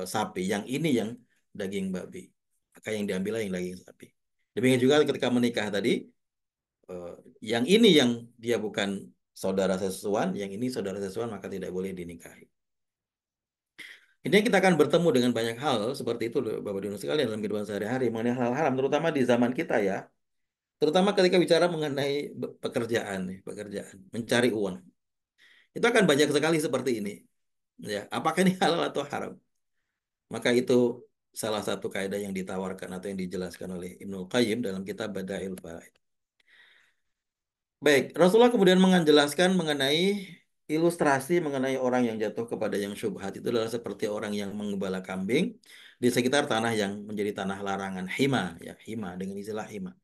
sapi, yang ini yang daging babi. Maka yang diambil yang daging sapi. Demikian juga ketika menikah tadi, eh, yang ini yang dia bukan saudara sesusuan, yang ini saudara sesusuan maka tidak boleh dinikahi. Ini kita akan bertemu dengan banyak hal seperti itu loh, Bapak Dino sekalian dalam kehidupan sehari-hari mengenai hal haram, terutama di zaman kita ya. Terutama ketika bicara mengenai pekerjaan, nih, pekerjaan, mencari uang. Itu akan banyak sekali seperti ini. Ya, apakah ini halal atau haram? Maka itu salah satu kaidah yang ditawarkan atau yang dijelaskan oleh Ibnu Qayyim dalam kitab Badail Fawaid. Baik, Rasulullah kemudian menjelaskan mengenai ilustrasi mengenai orang yang jatuh kepada yang syubhat itu adalah seperti orang yang mengembala kambing di sekitar tanah yang menjadi tanah larangan hima ya hima dengan istilah hima.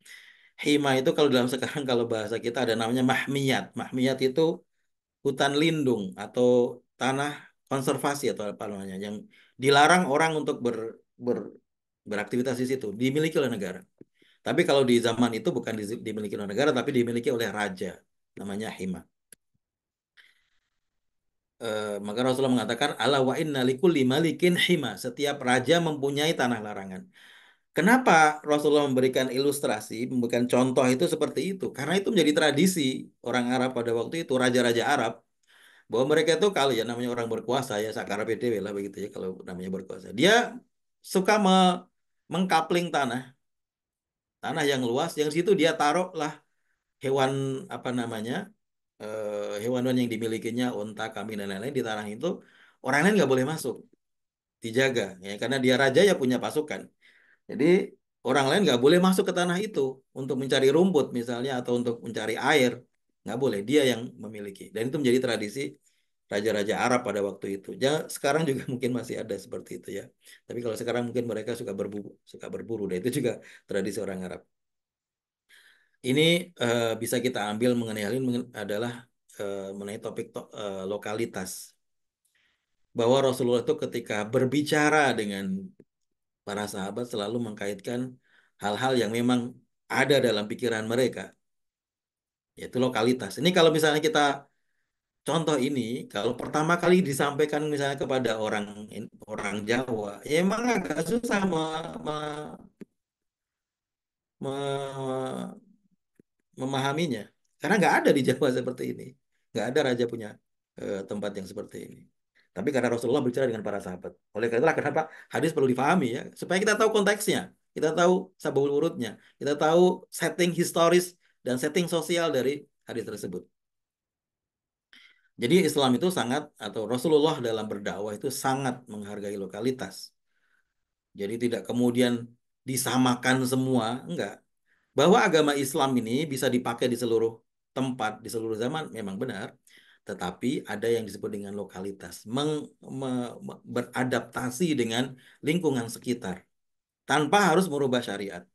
Hima itu kalau dalam sekarang kalau bahasa kita ada namanya mahmiyat. Mahmiyat itu hutan lindung atau tanah konservasi atau apa namanya yang dilarang orang untuk ber, beraktivitas di situ, dimiliki oleh negara. Tapi kalau di zaman itu bukan dimiliki oleh negara tapi dimiliki oleh raja, namanya hima. Maka Rasulullah mengatakan ala wa inna likulli malikin hima. Setiap raja mempunyai tanah larangan. Kenapa Rasulullah memberikan ilustrasi, memberikan contoh itu seperti itu? Karena itu menjadi tradisi orang Arab pada waktu itu, raja-raja Arab, bahwa mereka itu kalau ya namanya orang berkuasa ya sakara PDW lah begitu ya kalau namanya berkuasa. Dia suka mengkapling tanah yang luas, yang situ dia taruhlah hewan apa namanya hewan-hewan yang dimilikinya, unta, kambing dan lain-lain di tanah itu. Orang lain nggak boleh masuk, dijaga ya karena dia raja ya punya pasukan. Jadi orang lain nggak boleh masuk ke tanah itu untuk mencari rumput misalnya atau untuk mencari air. Nggak boleh, dia yang memiliki. Dan itu menjadi tradisi raja-raja Arab pada waktu itu. Ya, sekarang juga mungkin masih ada seperti itu ya. Tapi kalau sekarang mungkin mereka suka berburu. Dan itu juga tradisi orang Arab. Ini bisa kita ambil mengenai hal ini adalah mengenai topik lokalitas. Bahwa Rasulullah itu ketika berbicara dengan para sahabat selalu mengkaitkan hal-hal yang memang ada dalam pikiran mereka, yaitu lokalitas. Ini kalau misalnya kita contoh ini, kalau pertama kali disampaikan misalnya kepada orang Jawa, ya emang agak susah me- memahaminya, karena nggak ada di Jawa seperti ini, nggak ada raja punya tempat yang seperti ini. Tapi karena Rasulullah bicara dengan para sahabat, oleh karena itulah kenapa hadis perlu difahami ya, supaya kita tahu konteksnya, kita tahu sababul urutnya, kita tahu setting historis dan setting sosial dari hadis tersebut. Jadi Islam itu sangat atau Rasulullah dalam berdakwah itu sangat menghargai lokalitas. Jadi tidak kemudian disamakan semua, enggak. Bahwa agama Islam ini bisa dipakai di seluruh tempat, di seluruh zaman memang benar. Tetapi ada yang disebut dengan lokalitas, beradaptasi dengan lingkungan sekitar tanpa harus merubah syariat.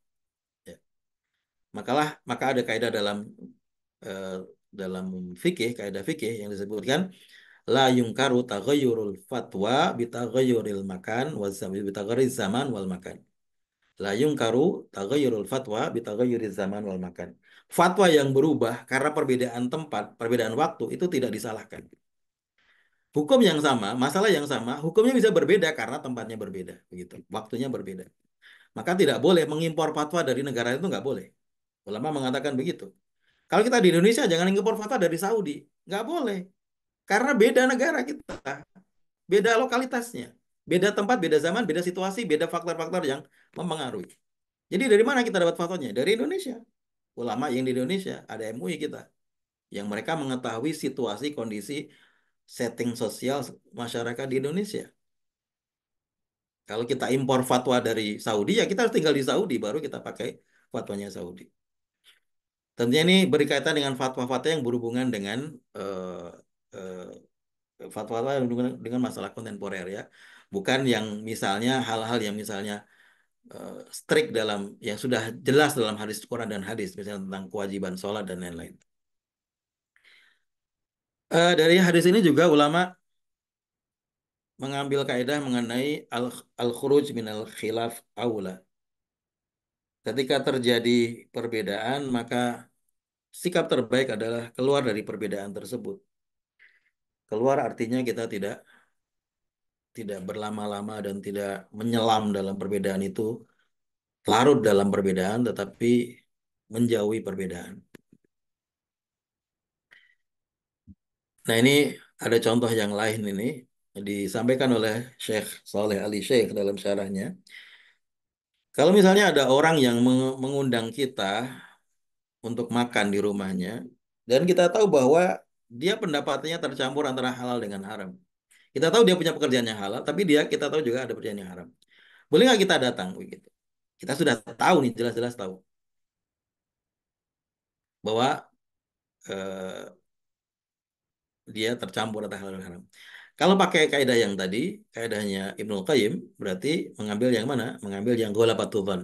Ya. Maka ada kaidah eh, dalam fikih, kaidah fikih yang disebutkan la yungkaru taghayyurul fatwa bitaghayyuril makan wa bitaghayyuriz zaman wal makan. La yungkaru taghayyurul fatwa bitaghayyuriz zaman wal makan. Fatwa yang berubah karena perbedaan tempat, perbedaan waktu itu tidak disalahkan. Hukum yang sama, masalah yang sama, hukumnya bisa berbeda karena tempatnya berbeda, begitu. Waktunya berbeda. Maka tidak boleh mengimpor fatwa dari negara itu nggak boleh. Ulama mengatakan begitu. Kalau kita di Indonesia jangan impor fatwa dari Saudi, nggak boleh. Karena beda negara kita, beda lokalitasnya, beda tempat, beda zaman, beda situasi, beda faktor-faktor yang mempengaruhi. Jadi dari mana kita dapat fatwanya? Dari Indonesia. Ulama yang di Indonesia, ada MUI kita, yang mereka mengetahui situasi, kondisi, setting sosial masyarakat di Indonesia. Kalau kita impor fatwa dari Saudi, ya kita harus tinggal di Saudi, baru kita pakai fatwanya Saudi. Tentunya ini berkaitan dengan fatwa-fatwa yang berhubungan dengan eh, eh, fatwa-fatwa yang berhubungan dengan masalah kontemporer ya. Bukan yang misalnya hal-hal yang misalnya strict dalam yang sudah jelas dalam hadis Quran dan hadis, misalnya tentang kewajiban sholat dan lain-lain. Dari hadis ini juga ulama mengambil kaidah mengenai al-khuruj min al-khilaf aula. Ketika terjadi perbedaan, maka sikap terbaik adalah keluar dari perbedaan tersebut. Keluar artinya kita tidak tidak berlama-lama dan tidak menyelam dalam perbedaan itu, larut dalam perbedaan, tetapi menjauhi perbedaan. Nah ini ada contoh yang lain ini disampaikan oleh Syekh Saleh Ali Syekh dalam syarahnya. Kalau misalnya ada orang yang mengundang kita untuk makan di rumahnya, dan kita tahu bahwa dia pendapatannya tercampur antara halal dengan haram. Kita tahu dia punya pekerjaan yang halal, tapi kita tahu juga ada pekerjaan yang haram. Boleh nggak kita datang begitu? Kita sudah tahu nih, jelas-jelas tahu bahwa eh, dia tercampur antara halal dan haram. Kalau pakai kaidah yang tadi, kaidahnya Ibnul Qayyim, berarti mengambil yang mana? Mengambil yang ghalabatuh dzan.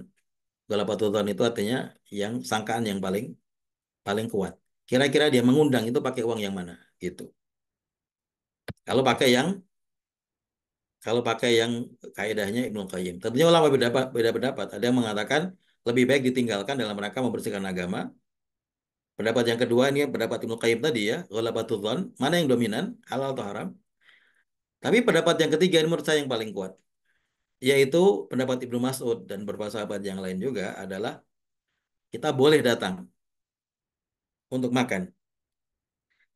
Ghalabatuh dzan itu artinya yang sangkaan yang paling paling kuat. Kira-kira dia mengundang itu pakai uang yang mana? Gitu. Kalau pakai yang kalau pakai yang kaidahnya Ibnul Qayyim. Tentunya ulama beda pendapat. Ada yang mengatakan lebih baik ditinggalkan dalam rangka membersihkan agama. Pendapat yang kedua ini pendapat Ibnu Qayyim tadi ya, ghalabatuh dzan, mana yang dominan, halal atau haram? Tapi pendapat yang ketiga ini menurut saya yang paling kuat, yaitu pendapat Ibnu Mas'ud dan beberapa sahabat yang lain juga adalah kita boleh datang untuk makan.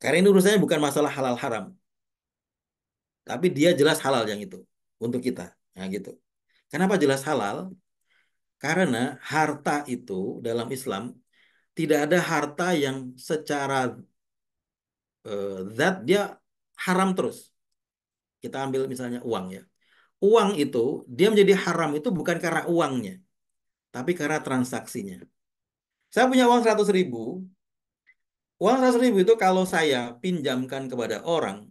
Karena ini urusannya bukan masalah halal haram, tapi dia jelas halal yang itu untuk kita. Nah gitu. Kenapa jelas halal? Karena harta itu dalam Islam tidak ada harta yang secara zat dia haram terus. Kita ambil misalnya uang ya. Uang itu dia menjadi haram itu bukan karena uangnya, tapi karena transaksinya. Saya punya uang 100.000. Uang 100.000 itu kalau saya pinjamkan kepada orang,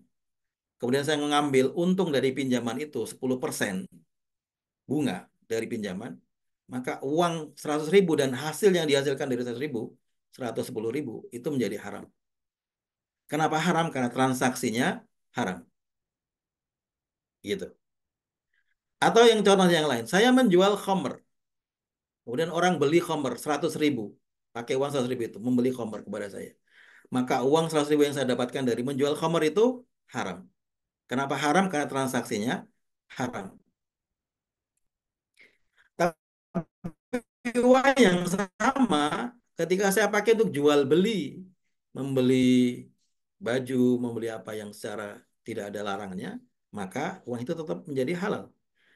kemudian saya mengambil untung dari pinjaman itu 10% bunga dari pinjaman, maka uang 100.000 dan hasil yang dihasilkan dari 100.000, 110.000 itu menjadi haram. Kenapa haram? Karena transaksinya haram. Gitu. Atau yang contoh yang lain, saya menjual khamr, kemudian orang beli khamr 100.000, pakai uang 100.000 itu, membeli khamr kepada saya. Maka uang 100.000 yang saya dapatkan dari menjual khamr itu haram. Kenapa haram? Karena transaksinya haram. Tapi uang yang sama ketika saya pakai untuk jual beli, membeli baju, membeli apa yang secara tidak ada larangannya, maka uang itu tetap menjadi halal.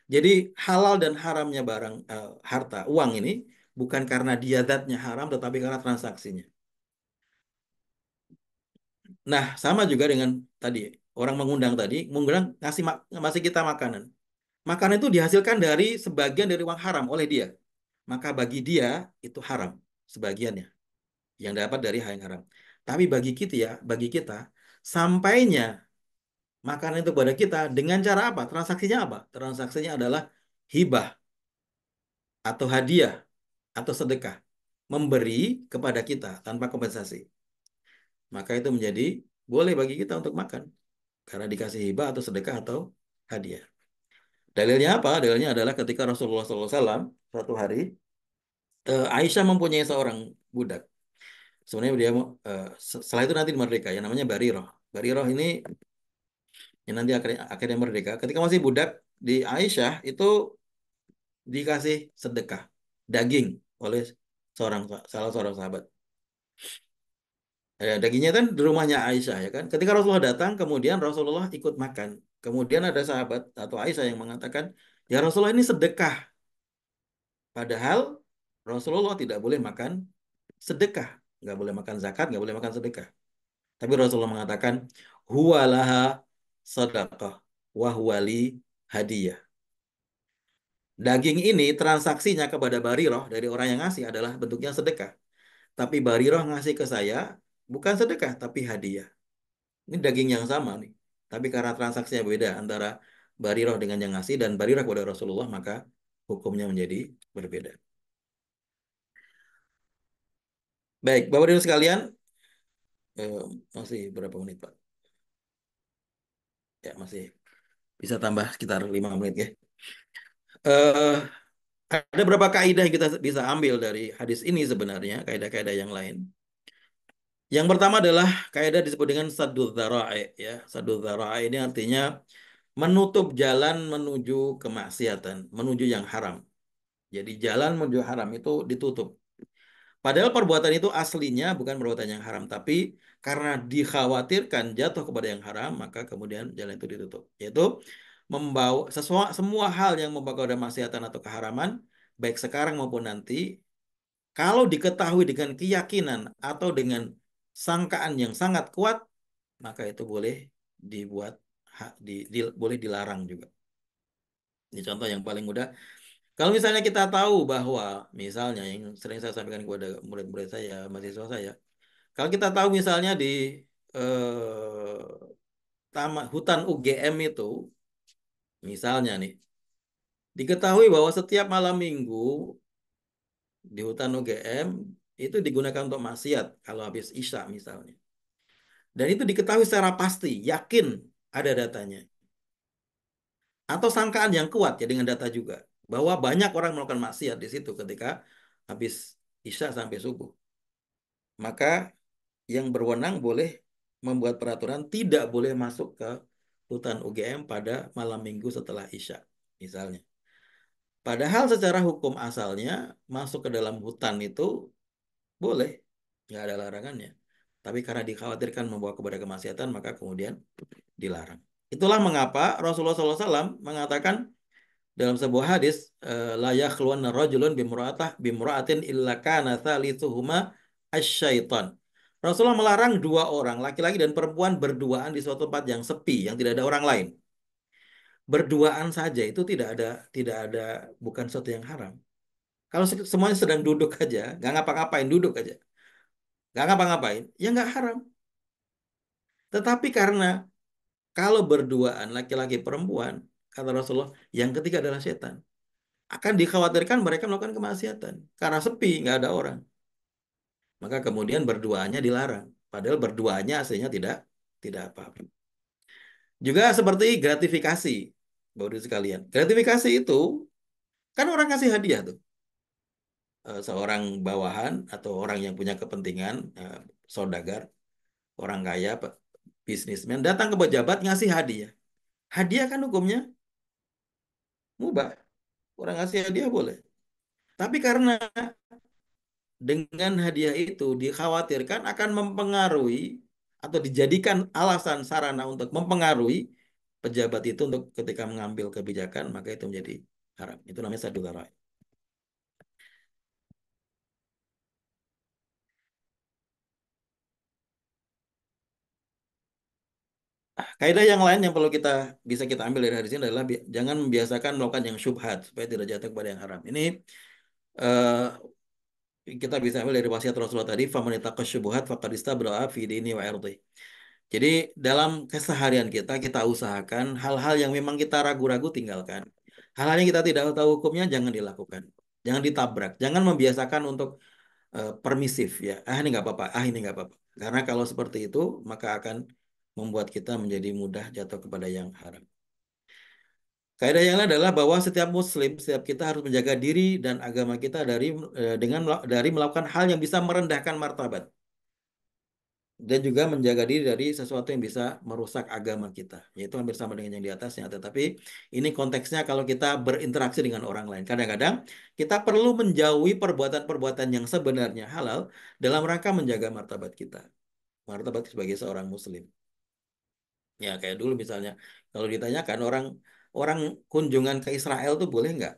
Jadi halal dan haramnya barang harta uang ini bukan karena dia zatnya haram, tetapi karena transaksinya. Nah, sama juga dengan tadi orang mengundang tadi, mengundang ngasih kita makanan. Makanan itu dihasilkan dari sebagian dari uang haram oleh dia. Maka bagi dia itu haram sebagiannya yang dapat dari hal yang haram. Tapi bagi kita sampainya makanan itu kepada kita dengan cara apa? Transaksinya apa? Transaksinya adalah hibah atau hadiah atau sedekah, memberi kepada kita tanpa kompensasi. Maka itu menjadi boleh bagi kita untuk makan. karena dikasih hibah atau sedekah atau hadiah. Dalilnya apa? Dalilnya adalah ketika Rasulullah SAW suatu hari Aisyah mempunyai seorang budak. Sebenarnya dia setelah itu nanti merdeka yang namanya Bariroh. Bariroh ini yang nanti akhirnya merdeka. Ketika masih budak di Aisyah itu dikasih sedekah daging oleh salah seorang sahabat. Dagingnya kan di rumahnya Aisyah ya kan. Ketika Rasulullah datang, kemudian Rasulullah ikut makan. Kemudian ada sahabat atau Aisyah yang mengatakan, ya Rasulullah ini sedekah. Padahal Rasulullah tidak boleh makan sedekah. Nggak boleh makan zakat, nggak boleh makan sedekah. Tapi Rasulullah mengatakan, huwalaha sedekah, wahwali hadiah. Daging ini transaksinya kepada Bariroh dari orang yang ngasih adalah bentuknya sedekah. Tapi Bariroh ngasih ke saya bukan sedekah, tapi hadiah. Ini daging yang sama nih. Tapi karena transaksinya beda antara Bariroh dengan yang ngasih dan Bariroh kepada Rasulullah, maka hukumnya menjadi berbeda. Baik, Bapak Ibu sekalian, eh, masih berapa menit, Pak? Ya, masih bisa tambah sekitar 5 menit ya. Eh, ada beberapa kaidah yang kita bisa ambil dari hadis ini sebenarnya, kaidah-kaidah yang lain. Yang pertama adalah kaidah disebut dengan saddul dzara'i ya. Saddul dzara'i ini artinya menutup jalan menuju kemaksiatan, menuju yang haram. Jadi jalan menuju haram itu ditutup. Padahal perbuatan itu aslinya bukan perbuatan yang haram, tapi karena dikhawatirkan jatuh kepada yang haram, maka kemudian jalan itu ditutup. Yaitu membawa semua hal yang membawa kepada kemaksiatan atau keharaman, baik sekarang maupun nanti, kalau diketahui dengan keyakinan atau dengan sangkaan yang sangat kuat, maka itu boleh dibuat boleh dilarang juga. Ini contoh yang paling mudah. Kalau misalnya kita tahu bahwa misalnya yang sering saya sampaikan kepada murid-murid saya, mahasiswa saya, kalau kita tahu misalnya di hutan UGM itu, misalnya nih, diketahui bahwa setiap malam minggu di hutan UGM itu digunakan untuk maksiat kalau habis Isya misalnya. Dan itu diketahui secara pasti, yakin ada datanya. Atau sangkaan yang kuat ya dengan data juga. Bahwa banyak orang melakukan maksiat di situ ketika habis Isya sampai subuh. Maka yang berwenang boleh membuat peraturan tidak boleh masuk ke hutan UGM pada malam minggu setelah Isya, misalnya. Padahal secara hukum asalnya masuk ke dalam hutan itu boleh, nggak ada larangannya. Tapi karena dikhawatirkan membawa kepada kemaksiatan, maka kemudian dilarang. Itulah mengapa Rasulullah SAW mengatakan dalam sebuah hadis, la yakhluwanna rajulun bimra'atin illa kana thalithuhuma asyaiton. Rasulullah melarang dua orang, laki-laki dan perempuan berduaan di suatu tempat yang sepi, yang tidak ada orang lain. Berduaan saja itu tidak ada bukan sesuatu yang haram. Kalau semuanya sedang duduk aja, nggak ngapa-ngapain, duduk aja, nggak ngapa-ngapain, ya nggak haram. Tetapi karena kalau berduaan laki-laki perempuan, kata Rasulullah, yang ketiga adalah setan. Akan dikhawatirkan mereka melakukan kemaksiatan karena sepi, nggak ada orang. Maka kemudian berduanya dilarang. Padahal berduanya aslinya tidak apa-apa. Juga seperti gratifikasi, Bapak sekalian. Gratifikasi itu kan orang kasih hadiah tuh. Seorang bawahan atau orang yang punya kepentingan, saudagar, orang kaya, bisnismen, datang ke pejabat ngasih hadiah. Hadiah kan hukumnya mubah. Orang ngasih hadiah boleh. Tapi karena dengan hadiah itu dikhawatirkan akan mempengaruhi atau dijadikan alasan sarana untuk mempengaruhi pejabat itu untuk ketika mengambil kebijakan, maka itu menjadi haram. Itu namanya sadul dharai. Kaidah yang lain yang perlu bisa kita ambil dari hadis ini adalah jangan membiasakan melakukan yang syubhat supaya tidak jatuh kepada yang haram. Ini eh, kita bisa ambil dari wasiat Rasulullah tadi, faman ittaqas syubhat faqad istabra'a fi dini wa irdi. Jadi dalam keseharian kita usahakan hal-hal yang memang kita ragu-ragu tinggalkan. Hal-hal yang kita tidak tahu hukumnya jangan dilakukan. Jangan ditabrak. Jangan membiasakan untuk permisif ya. Ah ini nggak apa-apa. Ah ini nggak apa-apa. Karena kalau seperti itu maka akan membuat kita menjadi mudah jatuh kepada yang haram. Kaidah yang lain adalah bahwa setiap muslim, setiap kita harus menjaga diri dan agama kita dari melakukan hal yang bisa merendahkan martabat dan juga menjaga diri dari sesuatu yang bisa merusak agama kita. Yaitu hampir sama dengan yang di atasnya, tetapi ini konteksnya kalau kita berinteraksi dengan orang lain. Kadang-kadang kita perlu menjauhi perbuatan-perbuatan yang sebenarnya halal dalam rangka menjaga martabat kita, martabat sebagai seorang muslim. Ya kayak dulu misalnya kalau ditanyakan orang orang kunjungan ke Israel tuh boleh nggak?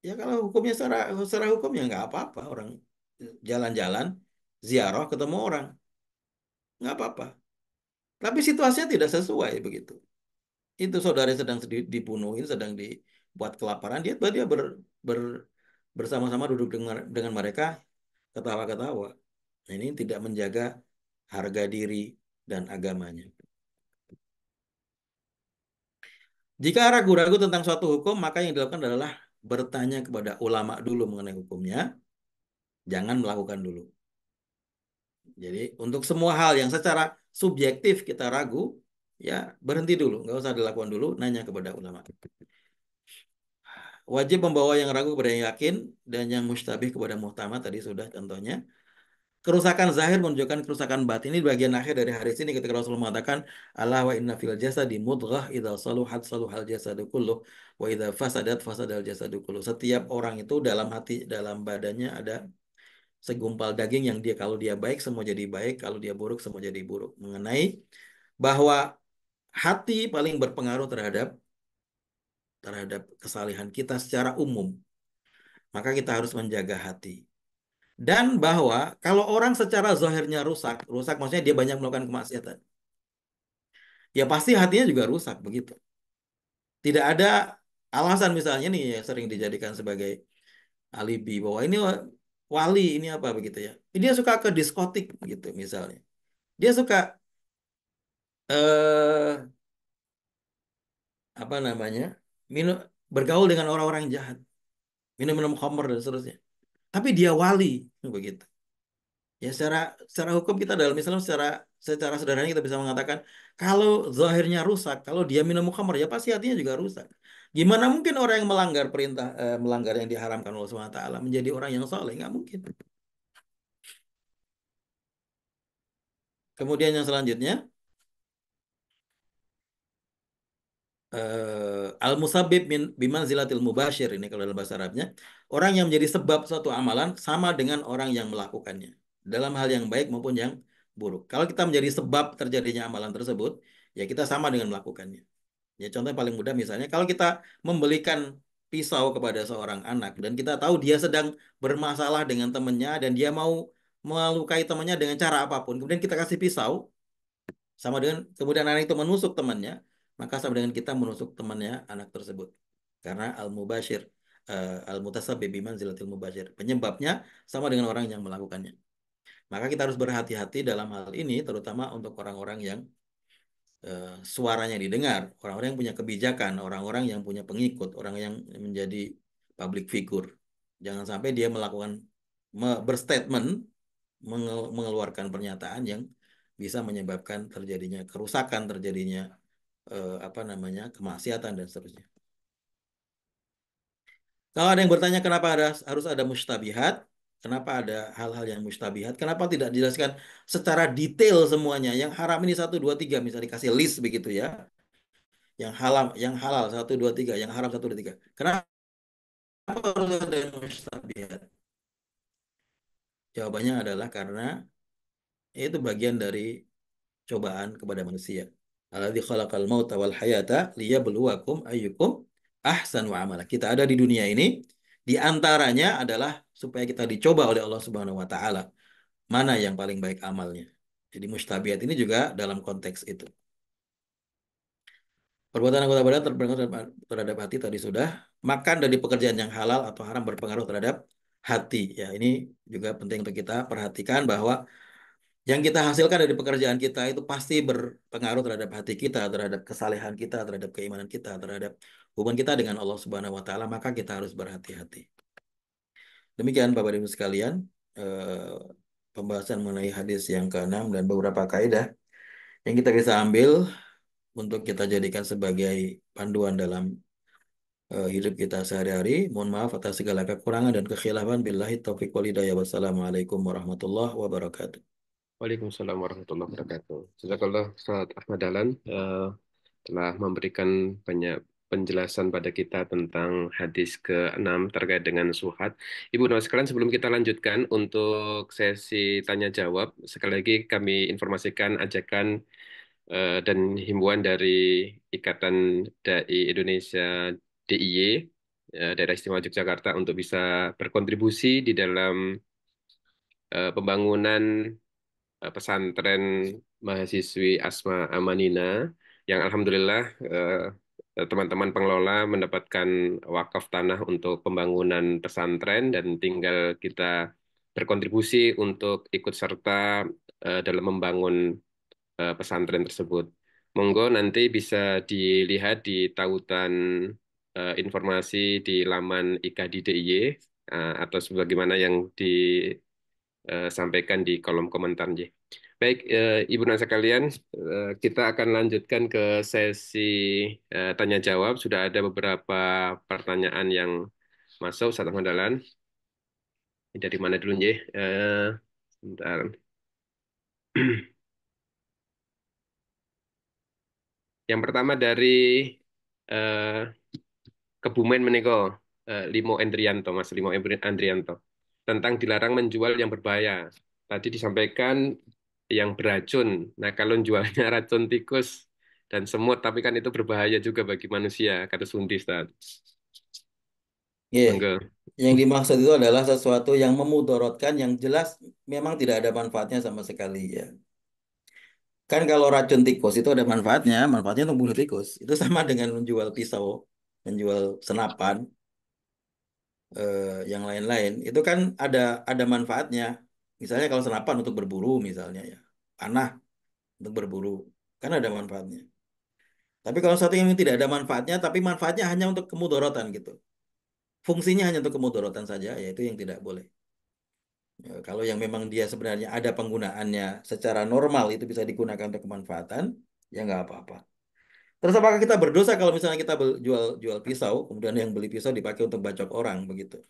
Ya kalau hukumnya secara hukum ya nggak apa-apa, orang jalan-jalan ziarah ketemu orang nggak apa-apa. Tapi situasinya tidak sesuai begitu. Itu saudara sedang dibunuhin, sedang dibuat kelaparan, dia ber- bersama-sama duduk dengan mereka ketawa-ketawa. Nah, ini tidak menjaga harga diri dan agamanya. Jika ragu-ragu tentang suatu hukum, maka yang dilakukan adalah bertanya kepada ulama dulu mengenai hukumnya, jangan melakukan dulu. Jadi untuk semua hal yang secara subjektif kita ragu, ya berhenti dulu, nggak usah dilakukan dulu, nanya kepada ulama. Wajib membawa yang ragu kepada yang yakin dan yang mustabih kepada muhtamad tadi sudah contohnya. Kerusakan zahir menunjukkan kerusakan batin. Ini bagian akhir dari hadis ini ketika Rasulullah mengatakan Allah wa inna fil jasadi mudghah idza saluhat saluhal jasadu kulluh wa idza fasadat fasadal jasadu kulluh. Setiap orang itu dalam badannya ada segumpal daging yang kalau dia baik semua jadi baik, kalau dia buruk semua jadi buruk. Mengenai bahwa hati paling berpengaruh terhadap terhadap kesalehan kita secara umum. Maka kita harus menjaga hati. Dan bahwa kalau orang secara zahirnya rusak, rusak maksudnya dia banyak melakukan kemaksiatan. Ya pasti hatinya juga rusak begitu. Tidak ada alasan misalnya nih yang sering dijadikan sebagai alibi bahwa ini wali ini apa begitu ya. Dia suka ke diskotik gitu misalnya. Dia suka eh apa namanya? minum bergaul dengan orang-orang jahat, minum-minum khamr dan seterusnya. Tapi dia wali begitu. Ya secara hukum kita dalam Islam secara sederhana kita bisa mengatakan kalau zahirnya rusak, kalau dia minum khamr ya pasti hatinya juga rusak. Gimana mungkin orang yang melanggar yang diharamkan Allah Subhanahu wa taala menjadi orang yang soleh? Nggak mungkin. Kemudian yang selanjutnya al-musabbib bimanzilatil mubashir ini kalau dalam bahasa Arabnya orang yang menjadi sebab suatu amalan sama dengan orang yang melakukannya dalam hal yang baik maupun yang buruk. Kalau kita menjadi sebab terjadinya amalan tersebut, ya kita sama dengan melakukannya. Ya contoh yang paling mudah misalnya kalau kita membelikan pisau kepada seorang anak dan kita tahu dia sedang bermasalah dengan temannya dan dia mau melukai temannya dengan cara apapun, kemudian kita kasih pisau sama dengan kemudian anak itu menusuk temannya, maka sama dengan kita menusuk temannya anak tersebut. Karena al-mubashir al-mutasabbib bimanzilatil mubashir. Penyebabnya sama dengan orang yang melakukannya. Maka kita harus berhati-hati dalam hal ini terutama untuk orang-orang yang suaranya didengar, orang-orang yang punya kebijakan, orang-orang yang punya pengikut, orang yang menjadi public figure. Jangan sampai dia melakukan berstatement, mengeluarkan pernyataan yang bisa menyebabkan terjadinya kerusakan, terjadinya apa namanya kemaksiatan dan seterusnya. Kalau ada yang bertanya kenapa harus ada mustabihat, kenapa ada hal-hal yang mustabihat, kenapa tidak dijelaskan secara detail semuanya, yang haram ini satu dua tiga, misalnya dikasih list begitu ya, yang halal satu dua tiga, yang haram satu dua tiga. Kenapa harus ada yang mustabihat? Jawabannya adalah karena itu bagian dari cobaan kepada manusia. Alladzi khalaqal mauta wal hayata liyabluwakum ayyukum ahsanu amala. Kita ada di dunia ini di antaranya adalah supaya kita dicoba oleh Allah Subhanahu wa taala. Mana yang paling baik amalnya. Jadi mustabihat ini juga dalam konteks itu. Perbuatan anggota badan terpengaruh terhadap hati tadi sudah. Makan dari pekerjaan yang halal atau haram berpengaruh terhadap hati. Ya, ini juga penting untuk kita perhatikan bahwa yang kita hasilkan dari pekerjaan kita itu pasti berpengaruh terhadap hati kita, terhadap kesalehan kita, terhadap keimanan kita, terhadap hubungan kita dengan Allah Subhanahu wa taala, maka kita harus berhati-hati. Demikian Bapak Ibu sekalian, pembahasan mengenai hadis yang keenam dan beberapa kaidah yang kita bisa ambil untuk kita jadikan sebagai panduan dalam hidup kita sehari-hari. Mohon maaf atas segala kekurangan dan kekhilafan. Billahi taufiq wal hidayah. Wassalamualaikum warahmatullahi wabarakatuh. Waalaikumsalam warahmatullahi wabarakatuh. Jazakallah Ustaz Ahmad Dahlan telah memberikan banyak penjelasan pada kita tentang hadis ke-6 terkait dengan suhat. Ibu Nawas sekalian, sebelum kita lanjutkan untuk sesi tanya jawab, sekali lagi kami informasikan ajakan dan himbauan dari Ikatan Dai Indonesia DIY Daerah Istimewa Yogyakarta untuk bisa berkontribusi di dalam pembangunan pesantren mahasiswi Asma Amanina yang alhamdulillah teman-teman pengelola mendapatkan wakaf tanah untuk pembangunan pesantren dan tinggal kita berkontribusi untuk ikut serta dalam membangun pesantren tersebut. Monggo nanti bisa dilihat di tautan informasi di laman IKDDIY atau sebagaimana yang disampaikan di kolom komentar. Nji. Baik, Ibu Nasa sekalian, kita akan lanjutkan ke sesi tanya jawab. Sudah ada beberapa pertanyaan yang masuk. Ustaz Ahmad Dahlan. Dari mana dulu, Nji? Sebentar. Yang pertama dari eh, Kebumen menika Limo Endrianto, Mas Limo Endrianto, tentang dilarang menjual yang berbahaya. Tadi disampaikan yang beracun. Nah, kalau jualnya racun tikus dan semut, tapi kan itu berbahaya juga bagi manusia, kata Sundi, Ustaz. Iya. Monggo. Yang dimaksud itu adalah sesuatu yang memudorotkan yang jelas memang tidak ada manfaatnya sama sekali ya. Kan kalau racun tikus itu ada manfaatnya, manfaatnya untuk bunuh tikus. Itu sama dengan menjual pisau, menjual senapan, yang lain-lain. Itu kan ada manfaatnya. Misalnya kalau senapan untuk berburu misalnya ya, panah untuk berburu, kan ada manfaatnya. Tapi kalau satu yang tidak ada manfaatnya, tapi manfaatnya hanya untuk kemudorotan gitu. Fungsinya hanya untuk kemudorotan saja, yaitu yang tidak boleh. Ya, kalau yang memang dia sebenarnya ada penggunaannya secara normal itu bisa digunakan untuk kemanfaatan, ya nggak apa-apa. Terus apakah kita berdosa kalau misalnya kita jual jual pisau, kemudian yang beli pisau dipakai untuk bacok orang begitu?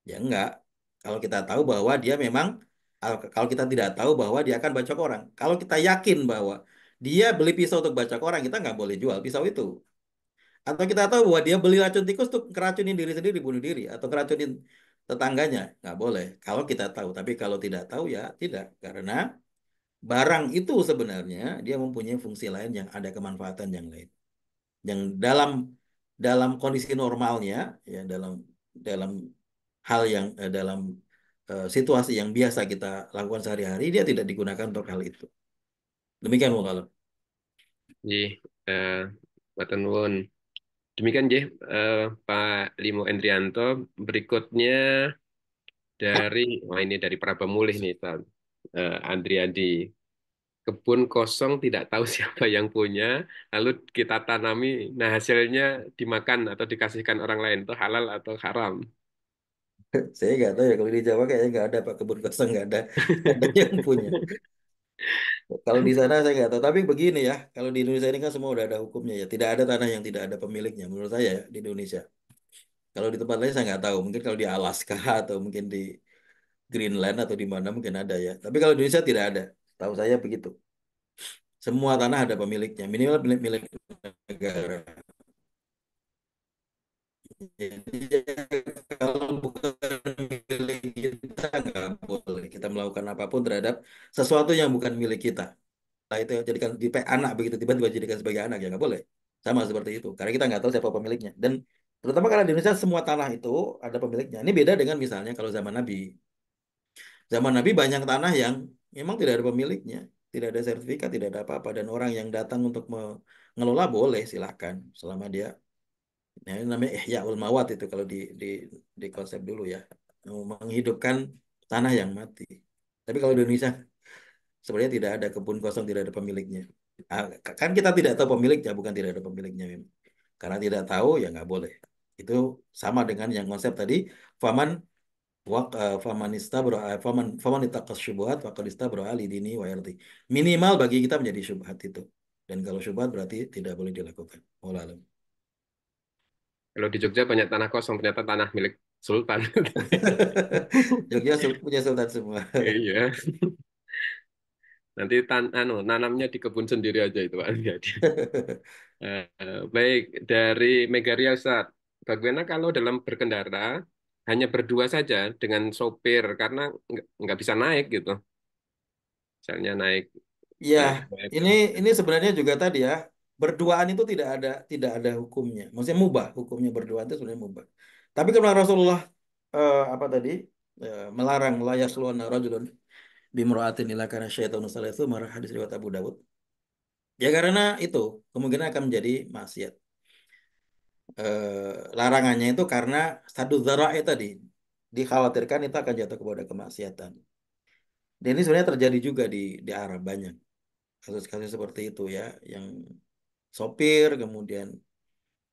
Ya enggak. Kalau kita tahu bahwa dia memang, kalau kita tidak tahu bahwa dia akan bacok orang. Kalau kita yakin bahwa dia beli pisau untuk bacok orang, kita nggak boleh jual pisau itu. Atau kita tahu bahwa dia beli racun tikus untuk keracunin diri sendiri, bunuh diri, atau keracunin tetangganya, nggak boleh. Kalau kita tahu, tapi kalau tidak tahu ya tidak, karena barang itu sebenarnya dia mempunyai fungsi lain yang ada kemanfaatan yang lain. Yang dalam dalam kondisi normalnya, ya dalam dalam hal yang dalam situasi yang biasa kita lakukan sehari-hari, dia tidak digunakan untuk hal itu. Demikian, Muhammad. Nji, eh, Matur nuwun. Demikian, Nji, Pak Limo Endrianto. Berikutnya dari, wah ini dari Prabamulih nih, Ustaz. Andriadi. Kebun kosong tidak tahu siapa yang punya, lalu kita tanami, nah hasilnya dimakan atau dikasihkan orang lain, itu halal atau haram? Saya nggak tahu ya kalau di Jawa kayaknya nggak ada Pak, kebun kosong nggak ada, nggak ada yang punya. Kalau di sana saya nggak tahu. Tapi begini ya, kalau di Indonesia ini kan semua udah ada hukumnya ya. Tidak ada tanah yang tidak ada pemiliknya menurut saya ya, di Indonesia. Kalau di tempat lain saya nggak tahu. Mungkin kalau di Alaska atau mungkin di Greenland atau di mana mungkin ada ya. Tapi kalau di Indonesia tidak ada. Tahu saya begitu. Semua tanah ada pemiliknya. Minimal milik milik negara. Jadi kalau bukan milik kita nggak boleh kita melakukan apapun terhadap sesuatu yang bukan milik kita. Nah, itu yang jadikan di anak begitu tiba-tiba jadikan sebagai anak ya nggak boleh. Sama seperti itu. Karena kita nggak tahu siapa pemiliknya. Dan terutama karena di Indonesia semua tanah itu ada pemiliknya. Ini beda dengan misalnya kalau zaman Nabi. Zaman Nabi banyak tanah yang memang tidak ada pemiliknya, tidak ada sertifikat, tidak ada apa-apa, dan orang yang datang untuk mengelola boleh silakan selama dia, nah, ini namanya ihyaul mawat itu kalau di konsep dulu ya, menghidupkan tanah yang mati. Tapi kalau di Indonesia sebenarnya tidak ada kebun kosong, tidak ada pemiliknya. Ah, kan kita tidak tahu pemiliknya, bukan tidak ada pemiliknya memang. Karena tidak tahu ya nggak boleh. Itu sama dengan yang konsep tadi, faman Faman istabra faman ittaqas syubhat faqad istabra li dini wa irdi. Minimal bagi kita menjadi syubhat itu. Dan kalau syubhat berarti tidak boleh dilakukan. Wallahu alam. Kalau di Jogja banyak tanah kosong, ternyata tanah milik Sultan. Jogja punya sultan semua. Iya. Nanti nanamnya di kebun sendiri aja itu Pak. Jadi, baik dari Megaria Ustaz. Bagaimana kalau dalam berkendara hanya berdua saja dengan sopir karena nggak bisa naik gitu. Misalnya naik Ya, Grab ini gitu. ini sebenarnya juga tadi ya, berduaan itu tidak ada hukumnya. Maksudnya mubah, hukumnya berduaan itu sebenarnya mubah. Tapi karena Rasulullah apa tadi melarang la yasluwanna rajulun bimra'atin illa kana syaitanu salisu marah hadis riwayat Abu Dawud. Ya karena itu kemungkinan akan menjadi maksiat. Larangannya itu karena sadu dzara'i tadi dikhawatirkan itu akan jatuh kepada kemaksiatan. Dan ini sebenarnya terjadi juga di Arab banyak kasus-kasus seperti itu ya, yang sopir kemudian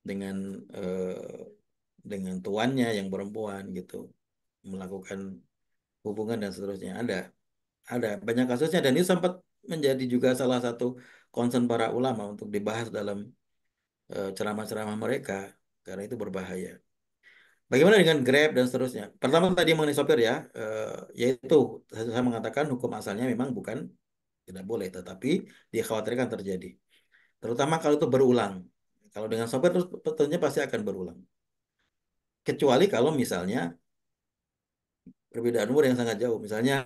dengan dengan tuannya yang perempuan gitu melakukan hubungan dan seterusnya. Ada banyak kasusnya dan ini sempat menjadi juga salah satu concern para ulama untuk dibahas dalam ceramah-ceramah mereka karena itu berbahaya. Bagaimana dengan Grab dan seterusnya? Pertama tadi mengenai sopir ya, yaitu saya mengatakan hukum asalnya memang bukan tidak boleh, tetapi dikhawatirkan terjadi. Terutama kalau itu berulang. Kalau dengan sopir terus tentunya pasti akan berulang. Kecuali kalau misalnya perbedaan umur yang sangat jauh. Misalnya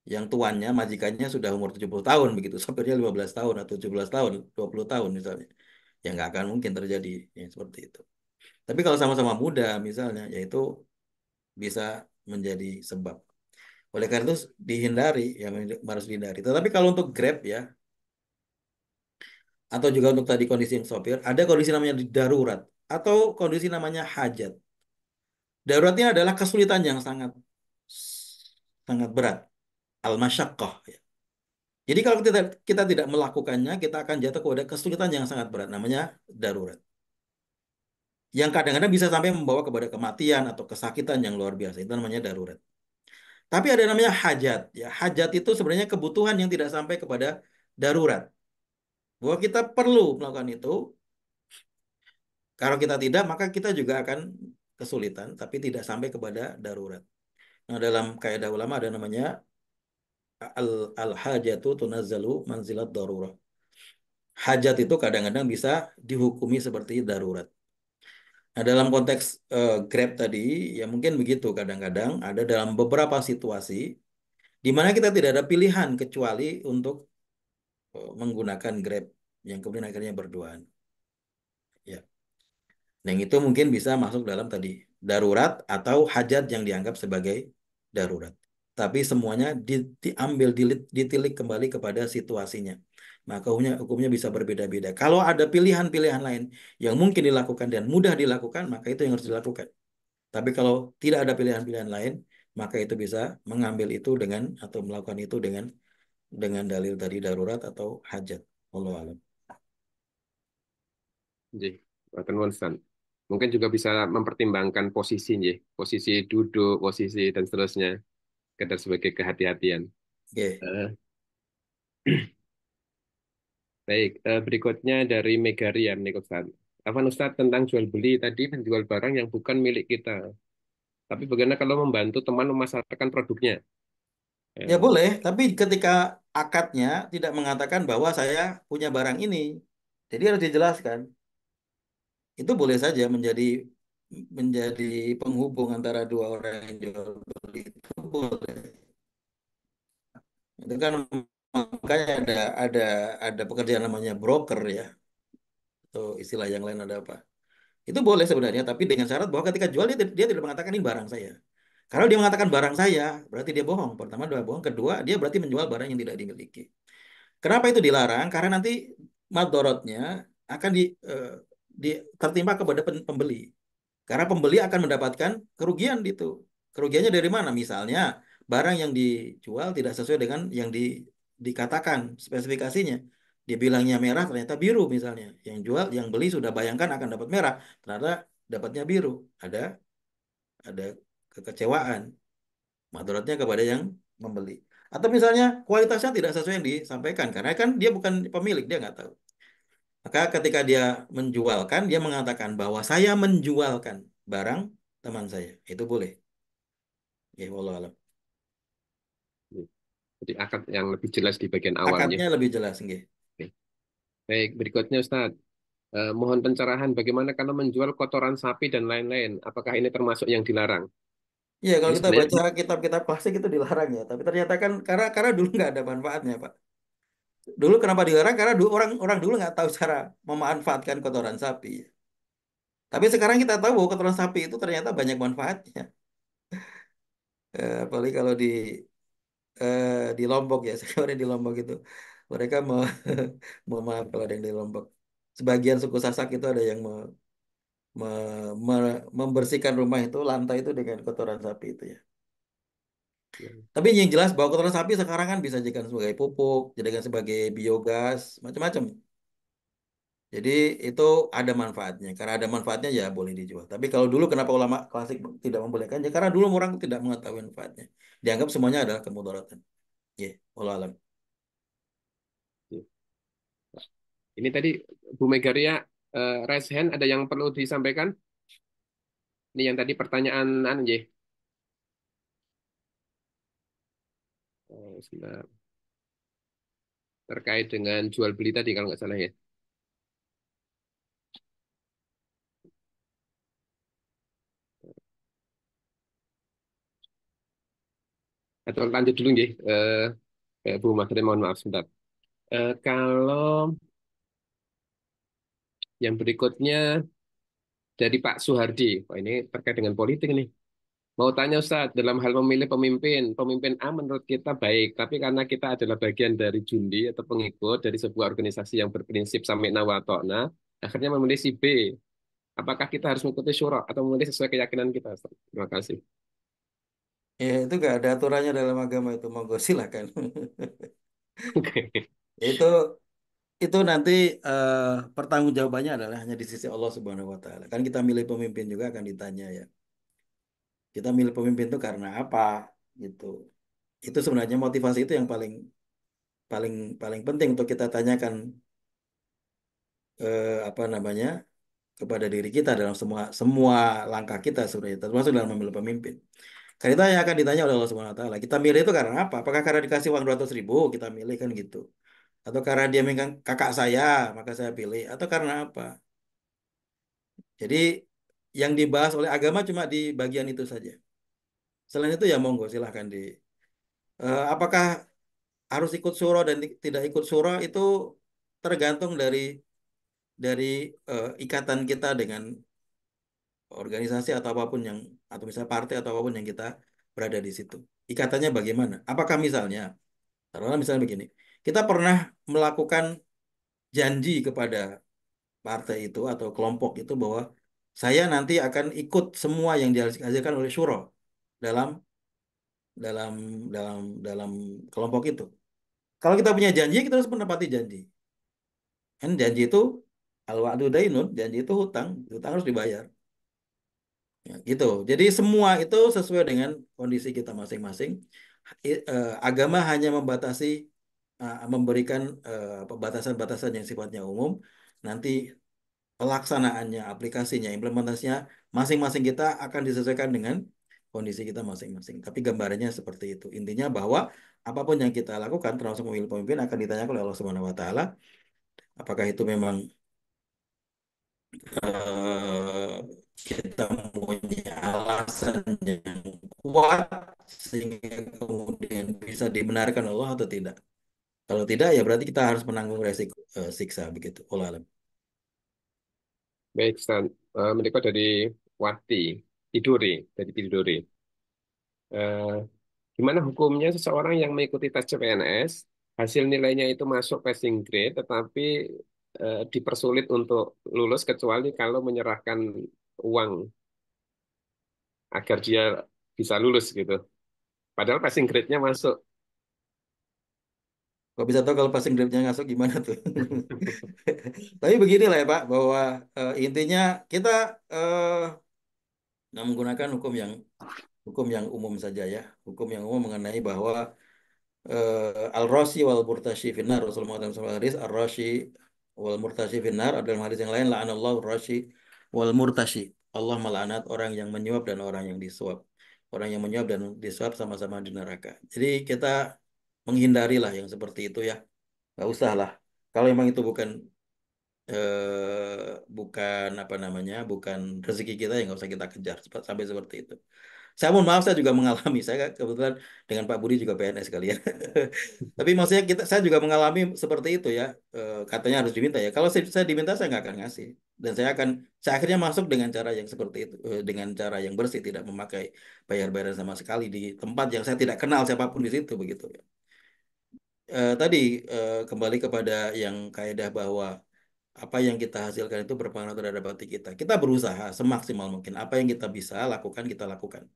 yang tuannya, majikannya sudah umur 70 tahun begitu. Sopirnya 15 tahun atau 17 tahun, 20 tahun misalnya. Ya nggak akan mungkin terjadi yang seperti itu. Tapi kalau sama-sama muda misalnya, yaitu bisa menjadi sebab. Oleh karena itu dihindari, yang harus dihindari. Tetapi kalau untuk Grab ya, atau juga untuk tadi kondisi yang sopir, ada kondisi namanya darurat atau kondisi namanya hajat. Darurat ini adalah kesulitan yang sangat sangat berat, al-masyaqqah. Ya. Jadi kalau kita tidak melakukannya, kita akan jatuh kepada kesulitan yang sangat berat, namanya darurat. Yang kadang-kadang bisa sampai membawa kepada kematian atau kesakitan yang luar biasa. Itu namanya darurat. Tapi ada namanya hajat. Ya, hajat itu sebenarnya kebutuhan yang tidak sampai kepada darurat. Bahwa kita perlu melakukan itu. Kalau kita tidak, maka kita juga akan kesulitan, tapi tidak sampai kepada darurat. Nah, dalam kaidah ulama ada namanya al-hajatu tunazzalu manzilat darurah. Hajat itu kadang-kadang bisa dihukumi seperti darurat. Nah, dalam konteks Grab tadi, ya mungkin begitu kadang-kadang ada dalam beberapa situasi di mana kita tidak ada pilihan kecuali untuk menggunakan Grab yang kemudian akhirnya berduaan. Ya. Nah, yang itu mungkin bisa masuk dalam tadi darurat atau hajat yang dianggap sebagai darurat. Tapi semuanya diambil ditilik kembali kepada situasinya. Maka hukumnya bisa berbeda-beda. Kalau ada pilihan-pilihan lain yang mungkin dilakukan dan mudah dilakukan, maka itu yang harus dilakukan. Tapi kalau tidak ada pilihan-pilihan lain, maka itu bisa mengambil itu dengan atau melakukan itu dengan dalil tadi darurat atau hajat. Wallahu alam. Jadi, Pak Ustaz. Mungkin juga bisa mempertimbangkan posisi, nggih. Posisi duduk, posisi dan seterusnya. Kadar sebagai kehati-hatian. Oke. Eh, baik, berikutnya dari Megaria nih Ustaz. Apa Ustaz tentang jual beli tadi menjual barang yang bukan milik kita. Tapi bagaimana kalau membantu teman memasarkan produknya? Ya Eh, boleh, tapi ketika akadnya tidak mengatakan bahwa saya punya barang ini, jadi harus dijelaskan. Itu boleh saja menjadi penghubung antara dua orang yang jual beli itu boleh. Itu kan makanya ada pekerjaan namanya broker ya, atau istilah yang lain ada apa? Itu boleh sebenarnya, tapi dengan syarat bahwa ketika jual dia tidak mengatakan ini barang saya. Kalau dia mengatakan barang saya, berarti dia bohong. Pertama, dia bohong. Kedua, dia berarti menjual barang yang tidak dimiliki. Kenapa itu dilarang? Karena nanti madorotnya akan tertimpa kepada pembeli. Karena pembeli akan mendapatkan kerugian itu. Kerugiannya dari mana? Misalnya barang yang dijual tidak sesuai dengan dikatakan spesifikasinya. Dia bilangnya merah ternyata biru misalnya. Yang beli sudah bayangkan akan dapat merah, ternyata dapatnya biru. Ada kekecewaan. Maduratnya kepada yang membeli. Atau misalnya kualitasnya tidak sesuai yang disampaikan, karena kan dia bukan pemilik, dia nggak tahu. Maka ketika dia menjualkan, dia mengatakan bahwa saya menjualkan barang teman saya. Itu boleh. Ya, wallah alam. Jadi akad yang lebih jelas di bagian awalnya. Akadnya lebih jelas, nggih. Oke. Baik, berikutnya Ustaz. Mohon pencerahan bagaimana kalau menjual kotoran sapi dan lain-lain. Apakah ini termasuk yang dilarang? Iya, kalau Ini kita sebenarnya baca kitab-kitab klasik itu dilarang ya. Tapi ternyata kan karena dulu nggak ada manfaatnya, Pak. Dulu kenapa dilarang? Karena dulu orang orang dulu nggak tahu cara memanfaatkan kotoran sapi. Tapi sekarang kita tahu bahwa kotoran sapi itu ternyata banyak manfaatnya. Apalagi kalau di Lombok ya, sekarang di Lombok itu mereka mau mau maaf kalau ada yang di Lombok. Sebagian suku Sasak itu ada yang membersihkan rumah itu lantai itu dengan kotoran sapi itu ya. Tapi yang jelas bahwa kotoran sapi sekarang kan bisa dijadikan sebagai pupuk, dijadikan sebagai biogas, macam-macam. Jadi itu ada manfaatnya. Karena ada manfaatnya ya boleh dijual. Tapi kalau dulu kenapa ulama klasik tidak membolehkan? Ya karena dulu orang tidak mengetahui manfaatnya. Dianggap semuanya adalah kemudaratan. Ya, wallahu alam. ini tadi Bu Megaria raise hand ada yang perlu disampaikan? Ini yang tadi pertanyaan anu nggih. Sebentar. Terkait dengan jual beli tadi kalau nggak salah ya. Atau lanjut dulu nggih. Bu Mas mohon maaf sebentar. Kalau yang berikutnya dari Pak Suhardi. Wah, ini terkait dengan politik nih. Mau tanya Ustadz, dalam hal memilih pemimpin, pemimpin A menurut kita baik, tapi karena kita adalah bagian dari jundi atau pengikut dari sebuah organisasi yang berprinsip sami'na wa ta'na, akhirnya memilih si B. Apakah kita harus mengikuti syura atau memilih sesuai keyakinan kita, Ustadz? Terima kasih. Ya itu gak ada aturannya dalam agama itu. Monggo silakan. Oke. Itu itu nanti eh, pertanggungjawabannya adalah hanya di sisi Allah Subhanahu Wa Taala. Kan kita milih pemimpin juga akan ditanya ya. Kita milih pemimpin itu karena apa gitu. Itu sebenarnya motivasi itu yang paling paling paling penting untuk kita tanyakan apa namanya kepada diri kita dalam semua semua langkah kita sebenarnya termasuk dalam memilih pemimpin. Karena itu yang akan ditanya oleh Allah Subhanahu Wa Taala. Kita milih itu karena apa? Apakah karena dikasih uang 200.000 kita milih kan gitu? Atau karena dia memang kakak saya maka saya pilih? Atau karena apa? Jadi yang dibahas oleh agama cuma di bagian itu saja. Selain itu ya monggo silahkan apakah harus ikut syura dan tidak ikut syura itu tergantung dari ikatan kita dengan organisasi atau apapun yang atau misalnya partai atau apapun yang kita berada di situ. Ikatannya bagaimana? Apakah misalnya, taruhlah misalnya begini, kita pernah melakukan janji kepada partai itu atau kelompok itu bahwa saya nanti akan ikut semua yang dihasilkan oleh syuro dalam dalam dalam kelompok itu. Kalau kita punya janji, kita harus menepati janji. Kan janji itu al-wa'du dainun, janji itu hutang, hutang harus dibayar. Ya, gitu. Jadi semua itu sesuai dengan kondisi kita masing-masing. Agama hanya membatasi, memberikan batasan-batasan yang sifatnya umum. Nanti pelaksanaannya, aplikasinya, implementasinya, masing-masing kita akan disesuaikan dengan kondisi kita masing-masing. Tapi gambarannya seperti itu. Intinya bahwa apapun yang kita lakukan, termasuk memilih pemimpin, akan ditanyakan oleh Allah Subhanahu Wa Taala. Apakah itu memang eh, kita punya alasan yang kuat sehingga kemudian bisa dibenarkan Allah atau tidak. Kalau tidak ya berarti kita harus menanggung resiko siksa begitu. Allah alam. Baik, Ustadz. Mereka dari Wati, Tiduri, dari Tiduri. Eh, Gimana hukumnya seseorang yang mengikuti tes CPNS, hasil nilainya itu masuk passing grade, tetapi dipersulit untuk lulus kecuali kalau menyerahkan uang agar dia bisa lulus gitu. Padahal passing grade-nya masuk. Kok bisa tahu kalau passing grade-nya masuk gimana tuh? Tapi beginilah ya Pak, bahwa intinya kita menggunakan hukum yang hukum yang umum saja ya. Hukum yang umum mengenai bahwa al-rashi wal murtashi finnar. Rasulullah mengatakan dalam hadis ar-rashi wal murtashi finnar. Ada dalam hadis yang lain la'anallahu rashi wal murtashi. Allah melaknat orang yang menyuap dan orang yang disuap. Orang yang menyuap dan disuap sama-sama di neraka. Jadi kita menghindari lah yang seperti itu ya. Nggak usah lah. Kalau memang itu bukan apa namanya, bukan rezeki kita yang nggak usah kita kejar sampai seperti itu. Saya mohon maaf, saya juga mengalami. Saya kebetulan dengan Pak Budi juga PNS kali ya. Tapi maksudnya saya juga mengalami seperti itu ya. Katanya harus diminta ya. Kalau saya diminta saya nggak akan ngasih. Dan saya akhirnya masuk dengan cara yang seperti itu, dengan cara yang bersih, tidak memakai bayar-bayaran sama sekali di tempat yang saya tidak kenal siapapun di situ begitu ya. Tadi kembali kepada yang kaidah bahwa apa yang kita hasilkan itu berpengaruh terhadap hati kita. Kita berusaha semaksimal mungkin apa yang kita bisa lakukan kita lakukan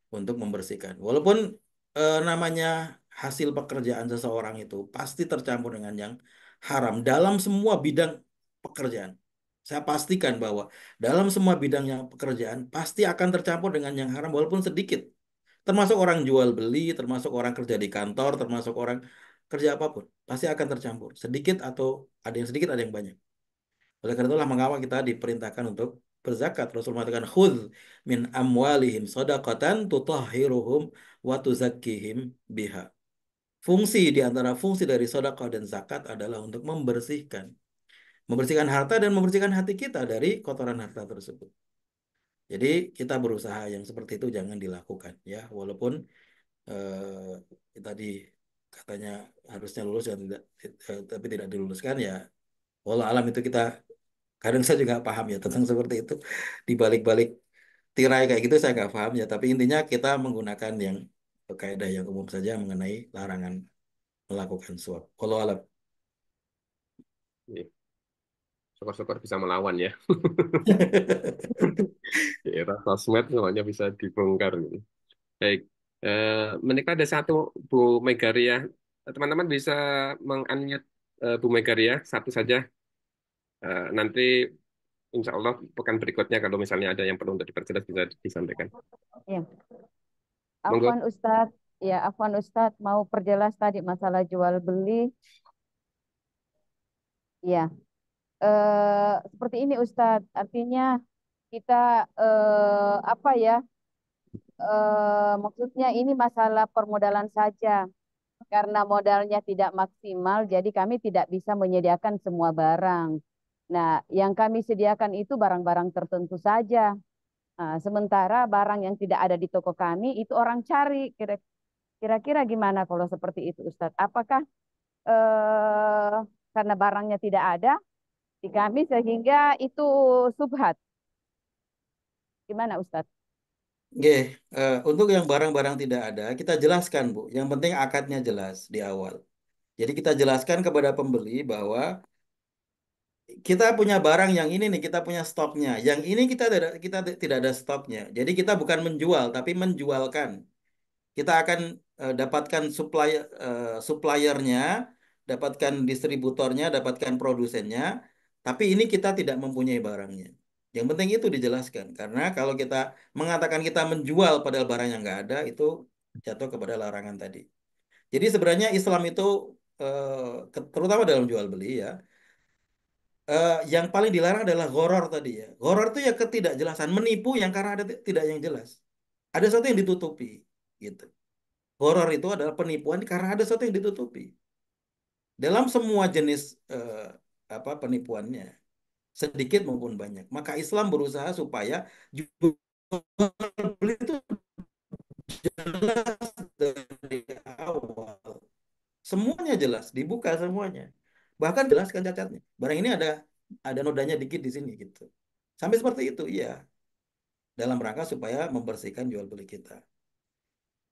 untuk membersihkan. Walaupun namanya hasil pekerjaan seseorang itu pasti tercampur dengan yang haram dalam semua bidang pekerjaan. Saya pastikan bahwa dalam semua bidang yang pekerjaan pasti akan tercampur dengan yang haram walaupun sedikit. Termasuk orang jual beli, termasuk orang kerja di kantor, termasuk orang kerja apapun, pasti akan tercampur. Sedikit atau ada yang sedikit, ada yang banyak. Oleh karena itulah mengapa kita diperintahkan untuk berzakat. Rasul mengatakan, "Khudz min amwalihim shadaqatan tutahhiruhum wa tuzakkihim biha." Fungsi di antara fungsi dari sedekah dan zakat adalah untuk membersihkan, membersihkan harta dan membersihkan hati kita dari kotoran harta tersebut. Jadi kita berusaha yang seperti itu jangan dilakukan ya, walaupun tadi katanya harusnya lulus ya tidak, tapi tidak diluluskan ya. Walau alam itu kita kadang saya juga paham ya tentang seperti itu. Di balik-balik tirai kayak gitu saya nggak paham ya. Tapi intinya kita menggunakan yang kaidah yang umum saja mengenai larangan melakukan suap. Walau alam. Iya, syukur-syukur bisa melawan ya. Era sosmed semuanya bisa dibongkar gitu. Baik, eh, menikah ada satu Bu Megaria. Teman-teman bisa meng-unmute Bu Megaria satu saja. Nanti insya Allah pekan berikutnya kalau misalnya ada yang perlu untuk diperjelas bisa disampaikan. Ya, Monggo. Afwan Ustadz. Ya, Afwan Ustadz mau perjelas tadi masalah jual beli. Ya, seperti ini Ustadz. Artinya kita apa ya? Maksudnya ini masalah permodalan saja. Karena modalnya tidak maksimal, jadi kami tidak bisa menyediakan semua barang. Nah, yang kami sediakan itu barang-barang tertentu saja. Nah, sementara barang yang tidak ada di toko kami itu orang cari. Kira-kira gimana kalau seperti itu, Ustadz? Apakah eh, karena barangnya tidak ada di kami sehingga itu subhat? Gimana, Ustadz? Oke, untuk yang barang-barang tidak ada, kita jelaskan, Bu. Yang penting akadnya jelas di awal. Jadi kita jelaskan kepada pembeli bahwa kita punya barang yang ini nih, kita punya stoknya. Yang ini kita tidak ada stoknya. Jadi kita bukan menjual, tapi menjualkan. Kita akan dapatkan suppliernya, dapatkan distributornya, dapatkan produsennya, tapi ini kita tidak mempunyai barangnya. Yang penting itu dijelaskan, karena kalau kita mengatakan kita menjual padahal barangnya nggak ada, itu jatuh kepada larangan tadi. Jadi sebenarnya Islam itu terutama dalam jual beli ya, yang paling dilarang adalah goror tadi ya. Goror itu ya ketidakjelasan, menipu yang karena ada tidak yang jelas. Ada sesuatu yang ditutupi, gitu. Horor itu adalah penipuan karena ada sesuatu yang ditutupi. Dalam semua jenis apa penipuannya, sedikit maupun banyak. Maka Islam berusaha supaya jual beli itu jelas dari awal. Semuanya jelas, dibuka semuanya. Bahkan jelaskan cacatnya. Barang ini ada nodanya dikit di sini gitu. Sampai seperti itu, iya. Dalam rangka supaya membersihkan jual beli kita.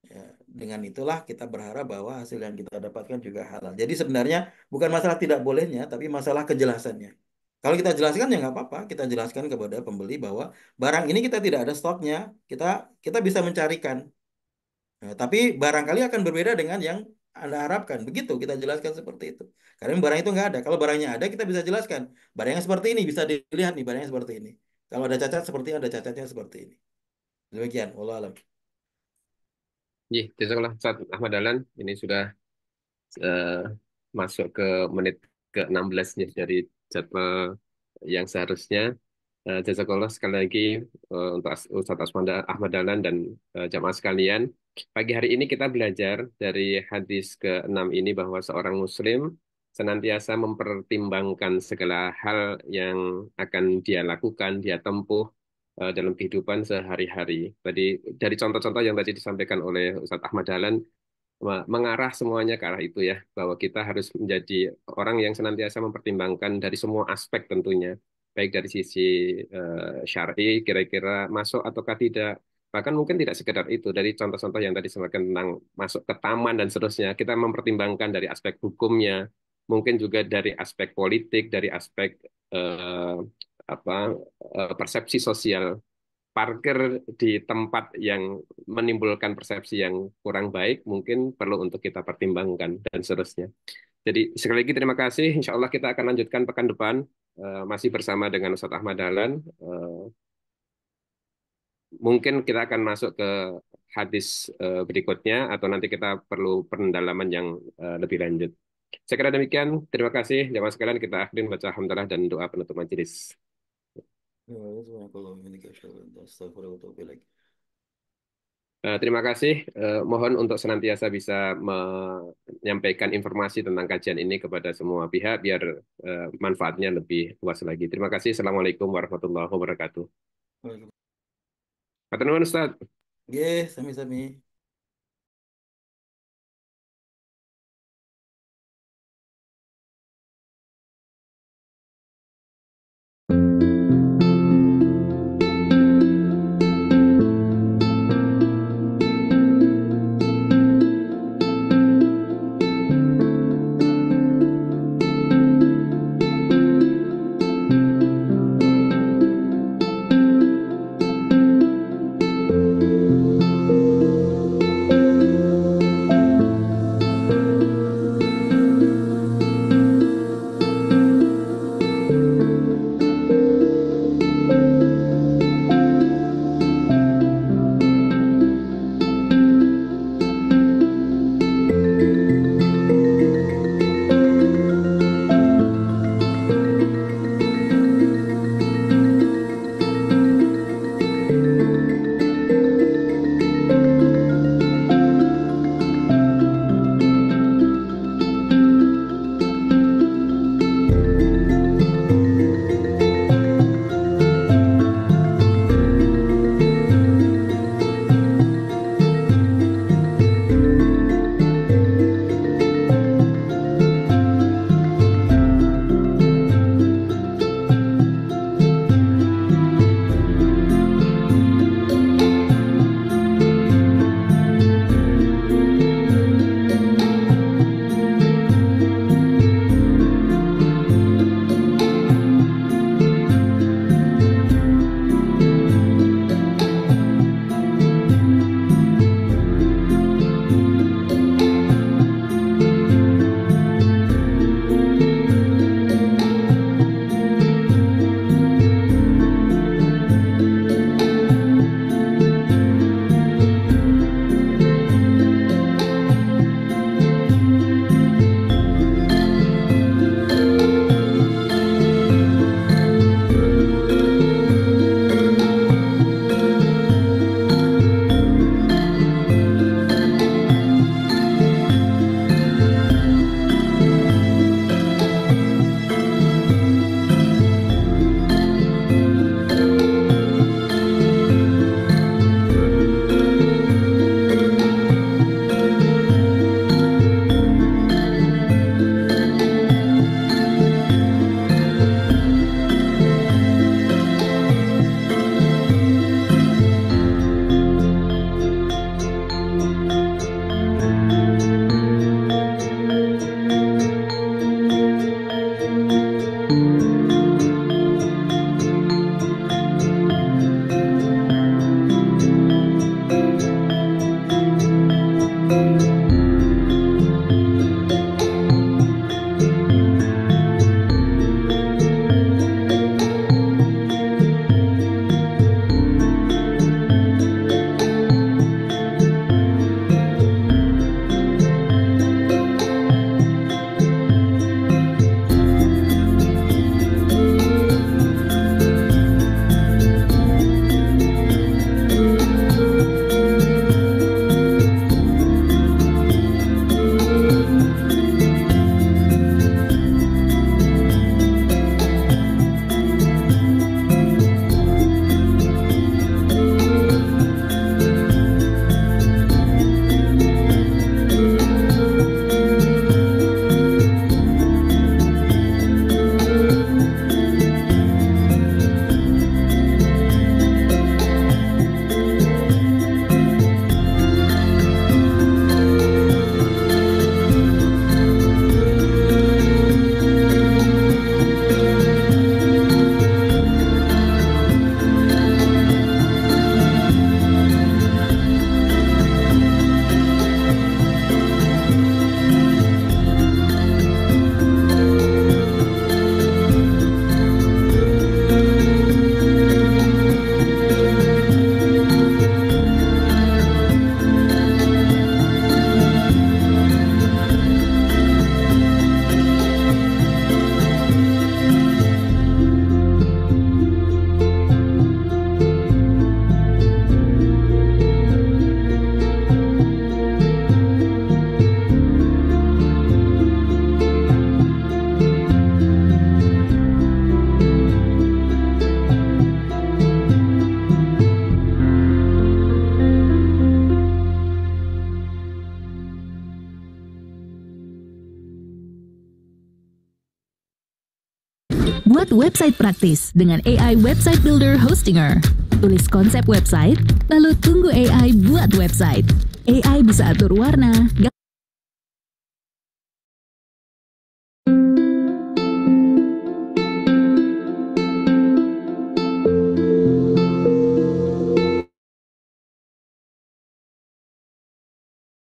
Ya, dengan itulah kita berharap bahwa hasil yang kita dapatkan juga halal. Jadi sebenarnya bukan masalah tidak bolehnya, tapi masalah kejelasannya. Kalau kita jelaskan ya nggak apa-apa, kita jelaskan kepada pembeli bahwa barang ini kita tidak ada stoknya, kita kita bisa mencarikan. Nah, tapi barangkali akan berbeda dengan yang Anda harapkan. Begitu kita jelaskan seperti itu. Karena barang itu nggak ada. Kalau barangnya ada, kita bisa jelaskan. Barangnya seperti ini, bisa dilihat nih barangnya seperti ini. Kalau ada cacat seperti ini, ada cacatnya seperti ini. Demikian, wallahu alam. Jazakallah Ustaz Ahmad Dahlan. Ini sudah eh, masuk ke menit ke-16 nih dari jadwal yang seharusnya. Jazakallah sekali lagi untuk Ustadz Ahmad Dahlan dan jamaah sekalian. Pagi hari ini kita belajar dari hadis ke-6 ini bahwa seorang muslim senantiasa mempertimbangkan segala hal yang akan dia lakukan, dia tempuh dalam kehidupan sehari-hari. Tadi dari contoh-contoh yang tadi disampaikan oleh Ustadz Ahmad Dahlan, mengarah semuanya ke arah itu ya, bahwa kita harus menjadi orang yang senantiasa mempertimbangkan dari semua aspek tentunya, baik dari sisi syar'i, kira-kira masuk ataukah tidak, bahkan mungkin tidak sekedar itu, dari contoh-contoh yang tadi disampaikan tentang masuk ke taman dan seterusnya, kita mempertimbangkan dari aspek hukumnya, mungkin juga dari aspek politik, dari aspek eh, apa persepsi sosial parkir di tempat yang menimbulkan persepsi yang kurang baik mungkin perlu untuk kita pertimbangkan dan seterusnya. Jadi sekali lagi terima kasih. Insya Allah kita akan lanjutkan pekan depan masih bersama dengan Ustadz Ahmad Dahlan. Mungkin kita akan masuk ke hadis berikutnya atau nanti kita perlu pendalaman yang lebih lanjut. Saya kira demikian. Terima kasih. Jamaah sekalian kita akhirin baca alhamdulillah dan doa penutup majelis. Ya, subhanakallah wa bihamdika asyhadu an la ilaha illa anta astaghfiruka wa atubu ilaik. Terima kasih. Mohon untuk senantiasa bisa menyampaikan informasi tentang kajian ini kepada semua pihak biar manfaatnya lebih luas lagi. Terima kasih. Assalamualaikum warahmatullahi wabarakatuh. Waalaikumsalam. Kata nuwun, Ustaz. Nggih, sami-sami. website praktis dengan AI Website Builder Hostinger. Tulis konsep website, lalu tunggu AI buat website. AI bisa atur warna,